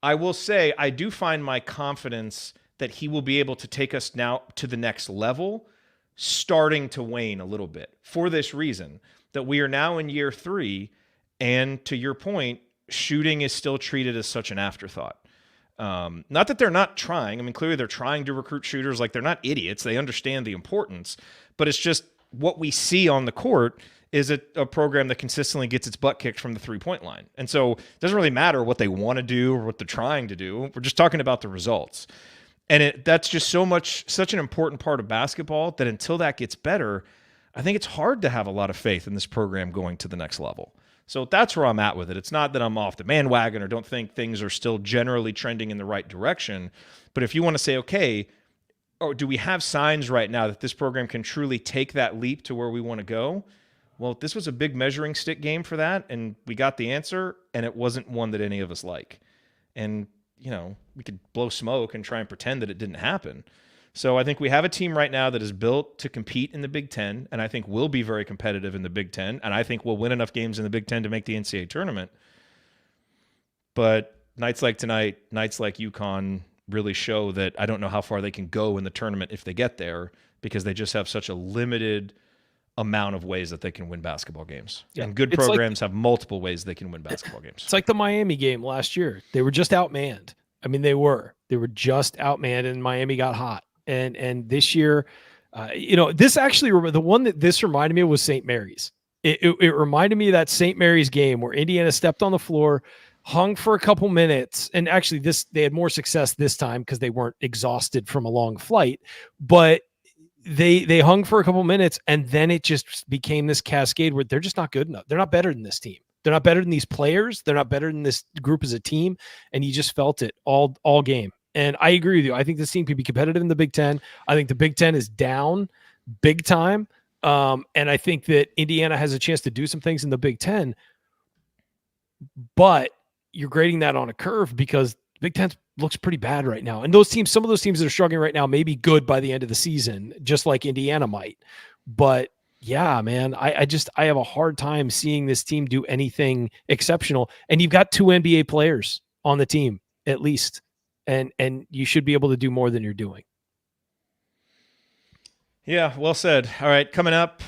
I will say I do find my confidence that he will be able to take us now to the next level starting to wane a little bit for this reason, that we are now in year 3, and to your point, shooting is still treated as such an afterthought. Not that they're not trying. I mean, clearly they're trying to recruit shooters. Like, they're not idiots. They understand the importance, but it's just what we see on the court is a program that consistently gets its butt kicked from the 3-point line. And so it doesn't really matter what they want to do or what they're trying to do. We're just talking about the results. And that's just such an important part of basketball that until that gets better, I think it's hard to have a lot of faith in this program going to the next level. So that's where I'm at with it. It's not that I'm off the bandwagon or don't think things are still generally trending in the right direction. But if you want to say, okay, or do we have signs right now that this program can truly take that leap to where we want to go? Well, this was a big measuring stick game for that, and we got the answer, and it wasn't one that any of us like. And, we could blow smoke and try and pretend that it didn't happen. So I think we have a team right now that is built to compete in the Big Ten, and I think will be very competitive in the Big Ten, and I think we'll win enough games in the Big Ten to make the NCAA tournament. But nights like tonight, nights like UConn really show that I don't know how far they can go in the tournament if they get there, because they just have such a limited amount of ways that they can win basketball games. Yeah. And good programs have multiple ways they can win basketball games. It's like the Miami game last year. They were just outmanned. I mean, they were just outmanned, and Miami got hot. And this year, this actually, the one that this reminded me of was St. Mary's. It reminded me of that St. Mary's game where Indiana stepped on the floor, hung for a couple minutes, and actually they had more success this time because they weren't exhausted from a long flight, but they hung for a couple minutes, and then it just became this cascade where they're just not good enough. They're not better than this team. They're not better than these players. They're not better than this group as a team, and you just felt it all game. And I agree with you. I think this team could be competitive in the Big Ten. I think the Big Ten is down big time, and I think that Indiana has a chance to do some things in the Big Ten, but you're grading that on a curve because Big Ten looks pretty bad right now. And some of those teams that are struggling right now may be good by the end of the season, just like Indiana might. But yeah, man, I have a hard time seeing this team do anything exceptional. And you've got 2 NBA players on the team, at least. And you should be able to do more than you're doing. Yeah, well said. All right, coming up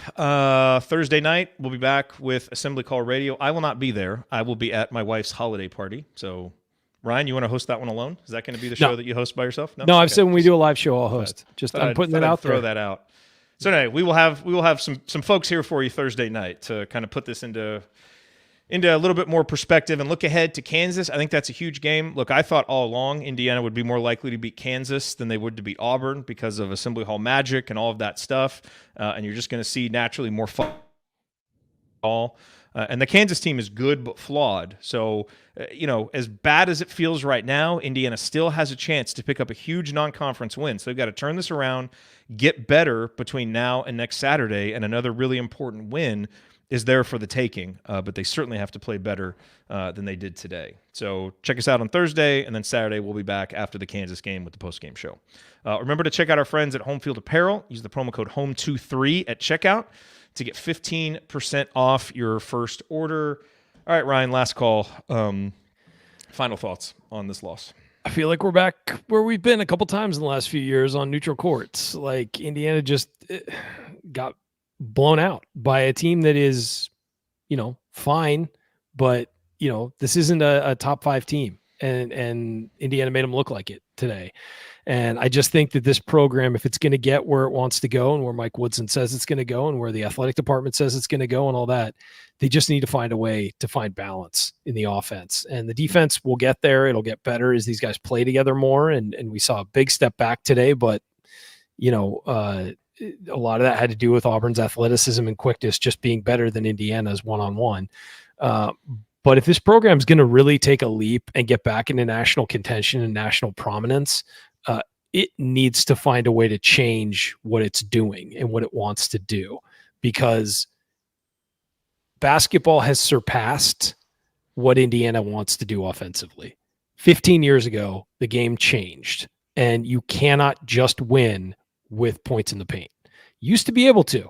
Thursday night, we'll be back with Assembly Call Radio. I will not be there. I will be at my wife's holiday party. So, Ryan, you want to host that one alone? Is that going to be the show that you host by yourself? No, I've said when we do a live show, I'll host. I'm putting that out there. Throw that out. So anyway, we will have some folks here for you Thursday night to kind of put this into a little bit more perspective and look ahead to Kansas. I think that's a huge game. Look, I thought all along Indiana would be more likely to beat Kansas than they would to beat Auburn because of Assembly Hall magic and all of that stuff. And you're just going to see naturally more fun. And the Kansas team is good but flawed. So, as bad as it feels right now, Indiana still has a chance to pick up a huge non-conference win. So they've got to turn this around, get better between now and next Saturday, and another really important win is there for the taking. But they certainly have to play better than they did today. So check us out on Thursday, and then Saturday we'll be back after the Kansas game with the postgame show. Remember to check out our friends at Home Field Apparel. Use the promo code HOME23 at checkout to get 15% off your first order. All right, Ryan, last call. Final thoughts on this loss. I feel like we're back where we've been a couple times in the last few years on neutral courts. Like Indiana just got blown out by a team that is, fine, but, this isn't a top 5 team. And Indiana made them look like it today. And I just think that this program, if it's going to get where it wants to go and where Mike Woodson says it's going to go and where the athletic department says it's going to go and all that, they just need to find a way to find balance in the offense. And the defense will get there. It'll get better as these guys play together more. And we saw a big step back today, but, a lot of that had to do with Auburn's athleticism and quickness just being better than Indiana's one-on-one. But if this program is going to really take a leap and get back into national contention and national prominence, it needs to find a way to change what it's doing and what it wants to do, because basketball has surpassed what Indiana wants to do offensively. 15 years ago, the game changed, and you cannot just win with points in the paint. You used to be able to.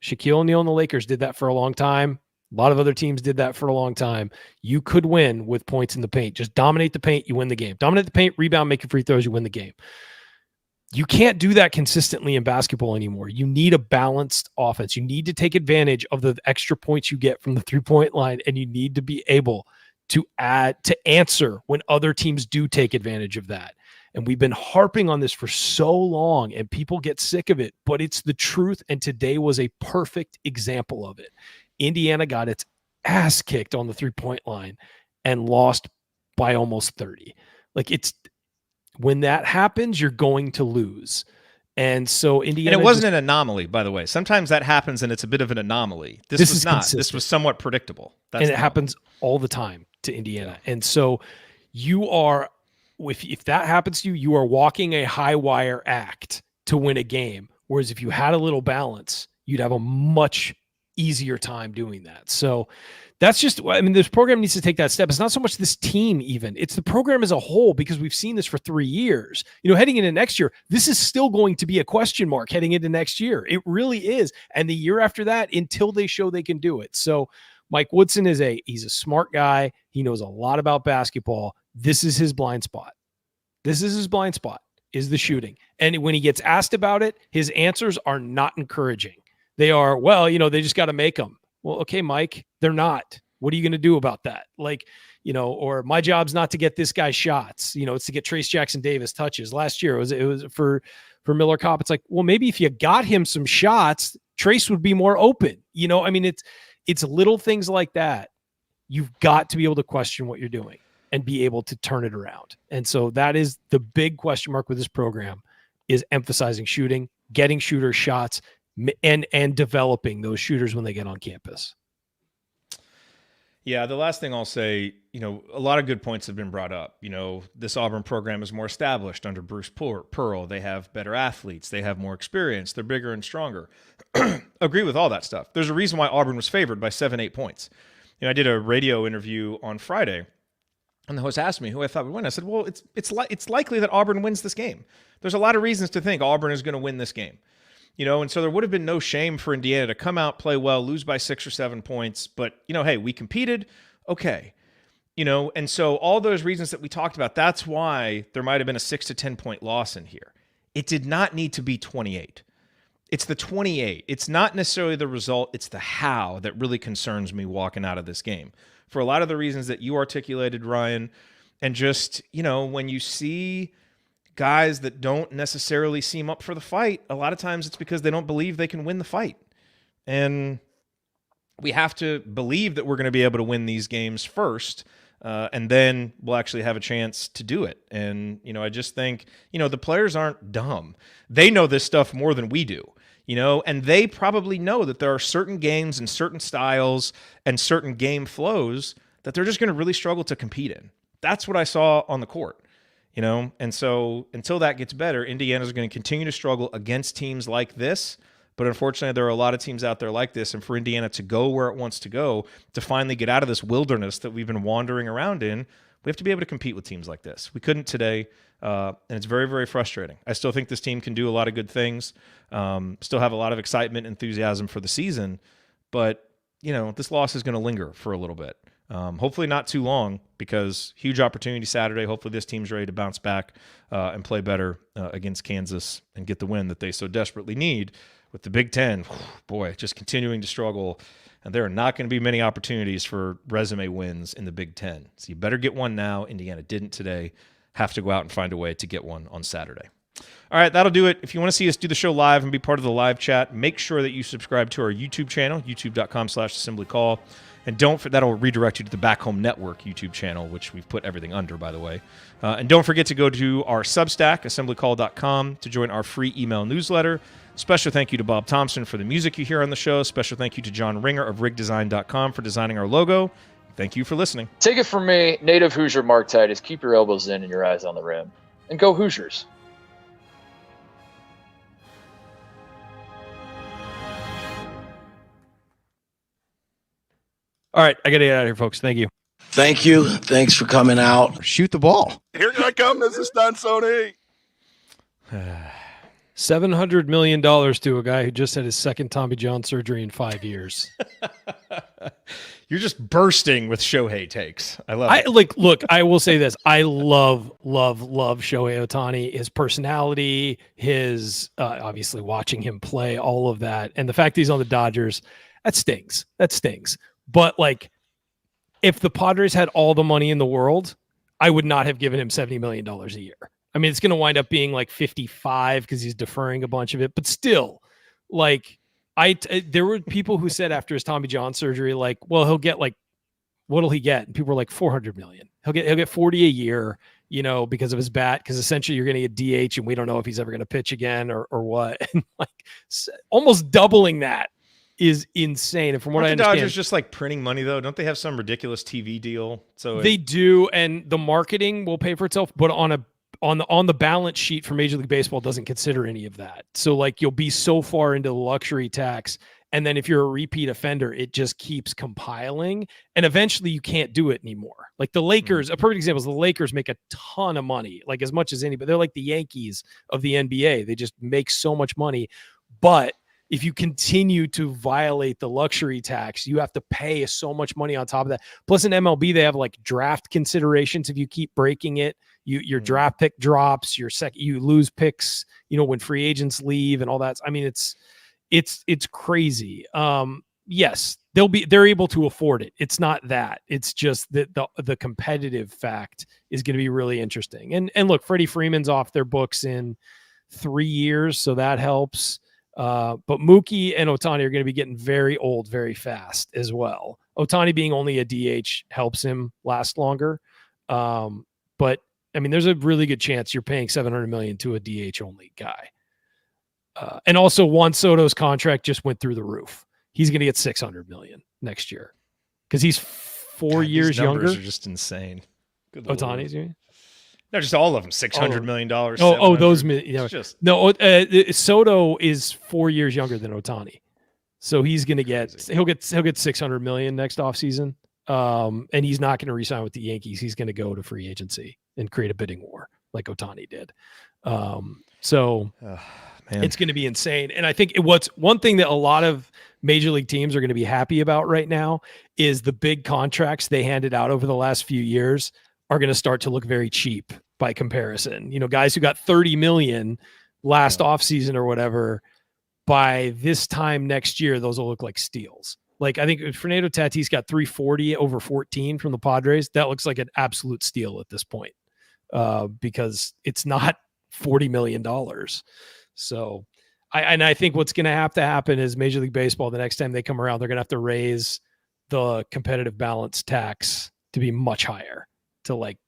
Shaquille O'Neal and the Lakers did that for a long time. A lot of other teams did that for a long time. You could win with points in the paint. Just dominate the paint, you win the game. Dominate the paint, rebound, make your free throws, you win the game. You can't do that consistently in basketball anymore. You need a balanced offense. You need to take advantage of the extra points you get from the three-point line, and you need to be able to answer when other teams do take advantage of that. And we've been harping on this for so long, and people get sick of it, but it's the truth. And today was a perfect example of it. Indiana got its ass kicked on the three-point line and lost by almost 30. When that happens, you're going to lose. And so Indiana. And it wasn't an anomaly, by the way. Sometimes that happens and it's a bit of an anomaly. This was not. Consistent. This was somewhat predictable. And it happens all the time to Indiana. And so you are, if that happens to you, you are walking a high wire act to win a game. Whereas if you had a little balance, you'd have a much easier time doing that. So that's just, this program needs to take that step. It's not so much this team even, it's the program as a whole, because we've seen this for 3 years. Heading into next year, this is still going to be a question mark heading into next year. It really is. And the year after that, until they show they can do it. So Mike Woodson he's a smart guy. He knows a lot about basketball. This is his blind spot. Is the shooting. And when he gets asked about it, his answers are not encouraging. They are, they just got to make them. Well, okay, Mike, they're not. What are you going to do about that? Or my job's not to get this guy shots. It's to get Trace Jackson Davis touches. Last year it was for Miller Kopp. It's like, well, maybe if you got him some shots, Trace would be more open. It's little things like that. You've got to be able to question what you're doing and be able to turn it around. And so that is the big question mark with this program, is emphasizing shooting, getting shooter shots, and developing those shooters when they get on campus. Yeah, the last thing I'll say, a lot of good points have been brought up. This Auburn program is more established under Bruce Pearl. They have better athletes. They have more experience. They're bigger and stronger. Agree with all that stuff. There's a reason why Auburn was favored by 7-8 points. I did a radio interview on Friday, and the host asked me who I thought would win. I said, well, it's likely that Auburn wins this game. There's a lot of reasons to think Auburn is going to win this game. And so there would have been no shame for Indiana to come out, play well, lose by 6 or 7 points. But, hey, we competed. Okay. And so all those reasons that we talked about, that's why there might have been a 6 to 10 point loss in here. It did not need to be 28. It's the 28. It's not necessarily the result. It's the how that really concerns me walking out of this game. For a lot of the reasons that you articulated, Ryan, and just, when you see guys that don't necessarily seem up for the fight, a lot of times it's because they don't believe they can win the fight. And we have to believe that we're going to be able to win these games first, and then we'll actually have a chance to do it. And, I just think, the players aren't dumb. They know this stuff more than we do, and they probably know that there are certain games and certain styles and certain game flows that they're just going to really struggle to compete in. That's what I saw on the court. And so until that gets better, Indiana's going to continue to struggle against teams like this. But unfortunately, there are a lot of teams out there like this. And for Indiana to go where it wants to go, to finally get out of this wilderness that we've been wandering around in, we have to be able to compete with teams like this. We couldn't today, and it's very, very frustrating. I still think this team can do a lot of good things, still have a lot of excitement, enthusiasm for the season. But, this loss is going to linger for a little bit. Hopefully not too long, because huge opportunity Saturday. Hopefully this team's ready to bounce back and play better against Kansas and get the win that they so desperately need. With the Big Ten, boy, just continuing to struggle, and there are not going to be many opportunities for resume wins in the Big Ten. So you better get one now. Indiana didn't today. Have to go out and find a way to get one on Saturday. All right, that'll do it. If you want to see us do the show live and be part of the live chat, make sure that you subscribe to our YouTube channel, youtube.com/assemblycall. And that'll redirect you to the Back Home Network YouTube channel, which we've put everything under, by the way. And don't forget to go to our Substack, assemblycall.com, to join our free email newsletter. Special thank you to Bob Thompson for the music you hear on the show. Special thank you to John Ringer of rigdesign.com for designing our logo. Thank you for listening. Take it from me, native Hoosier Mark Titus. Keep your elbows in and your eyes on the rim. And go Hoosiers. All right, I got to get out of here, folks. Thank you. Thank you. Thanks for coming out. Shoot the ball. Here I come, Mr. Stunt Sony. $700 million to a guy who just had his second Tommy John surgery in 5 years. You're just bursting with Shohei takes. I love it. Look, I will say this. I love Shohei Ohtani, his personality, his obviously watching him play, all of that. And the fact that he's on the Dodgers, that stings. But like, if the Padres had all the money in the world, I would not have given him $70 million a year. I mean, it's going to wind up being like 55 because he's deferring a bunch of it, but still, like, there were people who said after his Tommy John surgery, like, well, he'll get like, what'll he get? And people were like, 400 million. He'll get 40 a year, because of his bat, because essentially you're going to get DH and we don't know if he's ever going to pitch again or what. And like almost doubling that is insane. And from what I understand, the Dodgers just like printing money though. Don't they have some ridiculous TV deal? So they do. And the marketing will pay for itself, but on the balance sheet for Major League Baseball doesn't consider any of that. So like you'll be so far into the luxury tax. And then if you're a repeat offender, it just keeps compiling. And eventually you can't do it anymore. Like the Lakers, a perfect example is the Lakers make a ton of money, like as much as anybody. They're like the Yankees of the NBA. They just make so much money. But if you continue to violate the luxury tax, you have to pay so much money on top of that. Plus in MLB, they have like draft considerations. If you keep breaking it, your draft pick drops, you lose picks, when free agents leave and all that. I mean, it's crazy. Yes, they're able to afford it. It's not that. It's just that the competitive fact is going to be really interesting. And look, Freddie Freeman's off their books in 3 years, so that helps. But Mookie and Ohtani are going to be getting very old very fast as well. Ohtani being only a DH helps him last longer. But I mean, there's a really good chance you're paying $700 million to a DH only guy. And also Juan Soto's contract just went through the roof. He's going to get $600 million next year because he's 4 years these younger. Numbers are just insane. Ohtani's, you mean? No, just all of them. $600 million. Those. No, just Soto is 4 years younger than Ohtani, so he's going to he'll get $600 million next offseason. And he's not going to re-sign with the Yankees. He's going to go to free agency and create a bidding war like Ohtani did. It's going to be insane. And I think what's one thing that a lot of major league teams are going to be happy about right now is the big contracts they handed out over the last few years are going to start to look very cheap by comparison. Guys who got $30 million last offseason or whatever, by this time next year, those will look like steals. Like I think Fernando Tatis got $340 over 14 from the Padres. That looks like an absolute steal at this point because it's not $40 million. So I think what's going to have to happen is Major League Baseball, the next time they come around, they're going to have to raise the competitive balance tax to be much higher. To like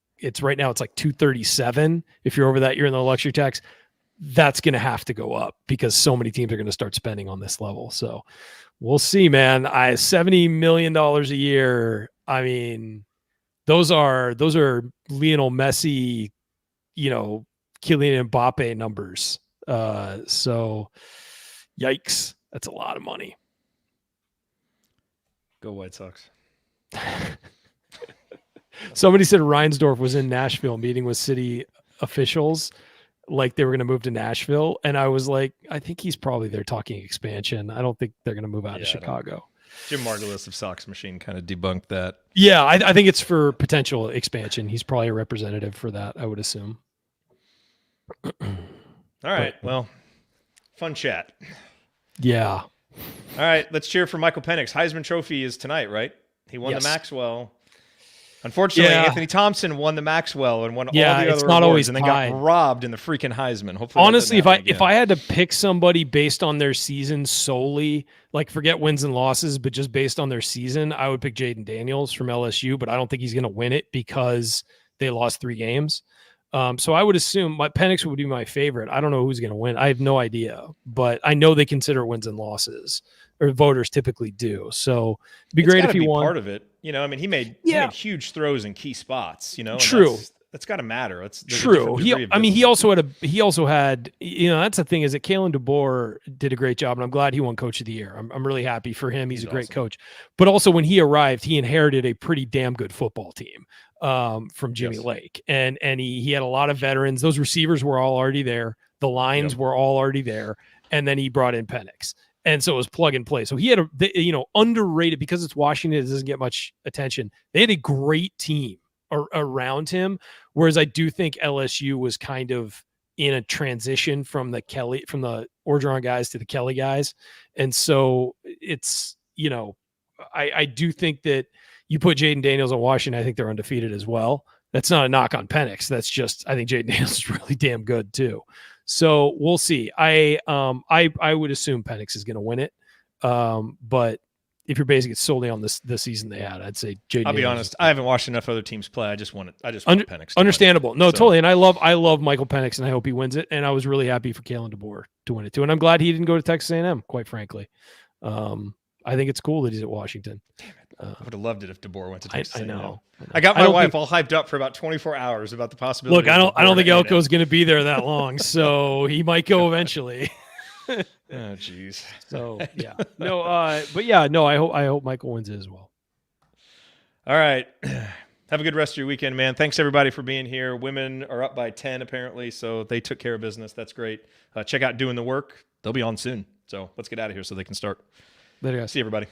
right now it's like 237. If you're over that, you're in the luxury tax. That's going to have to go up because so many teams are going to start spending on this level. So we'll see, man. $70 million a year. I mean, those are Lionel Messi, Kylian Mbappe numbers. So yikes. That's a lot of money. Go White Sox. Somebody said Reinsdorf was in Nashville meeting with city officials like they were going to move to Nashville. And I was like, I think he's probably there talking expansion. I don't think they're going to move out of Chicago. Jim Margulis of Sox Machine kind of debunked that. Yeah, I think it's for potential expansion. He's probably a representative for that, I would assume. All right. Well, fun chat. Yeah. All right. Let's cheer for Michael Penix. Heisman Trophy is tonight, right? He won the Maxwell. Unfortunately, Anthony Thompson won the Maxwell and won all the other it's awards not always and then tied. got robbed in the freaking Heisman. Hopefully, honestly, if I had to pick somebody based on their season solely, like forget wins and losses, but just based on their season, I would pick Jaden Daniels from LSU, but I don't think he's going to win it because they lost 3 games. So I would assume Penix would be my favorite. I don't know who's going to win. I have no idea, but I know they consider wins and losses, or voters typically do. So it'd be great if he won. Part of it, I mean, he made huge throws in key spots. True. That's got to matter. There's a True. different degree of He discipline. also had, that's the thing is that Kalen DeBoer did a great job, and I'm glad he won Coach of the Year. I'm really happy for him. He's a great awesome. coach. But also when he arrived, he inherited a pretty damn good football team from Jimmy Lake. And he had a lot of veterans. Those receivers were all already there. The lines were all already there. And then he brought in Penix. And so it was plug and play. So he had underrated, because it's Washington, it doesn't get much attention. They had a great team around him. Whereas I do think LSU was kind of in a transition from the Orgeron guys to the Kelly guys. And so it's, I do think that you put Jaden Daniels on Washington, I think they're undefeated as well. That's not a knock on Penix. That's just, I think Jaden Daniels is really damn good too. So we'll see. I would assume Penix is going to win it. But if you're basing it solely on the season they had, I'd say Jaden. I'll be honest. I haven't watched enough other teams play. I just want Penix. Understandable. No, totally. And I love Michael Penix, and I hope he wins it. And I was really happy for Kalen DeBoer to win it too. And I'm glad he didn't go to Texas A&M. Quite frankly, I think it's cool that he's at Washington. Damn it. I would have loved it if DeBoer went to Texas. I know. I got my wife all hyped up for about 24 hours about the possibility. Look, I don't think Elko's going to be there that long, so he might go eventually. Oh, jeez. So yeah, I hope Michael wins it as well. All right, have a good rest of your weekend, man. Thanks everybody for being here. Women are up by 10 apparently, so they took care of business. That's great. Check out Doing the Work. They'll be on soon. So let's get out of here so they can start. Later, guys. See you, everybody.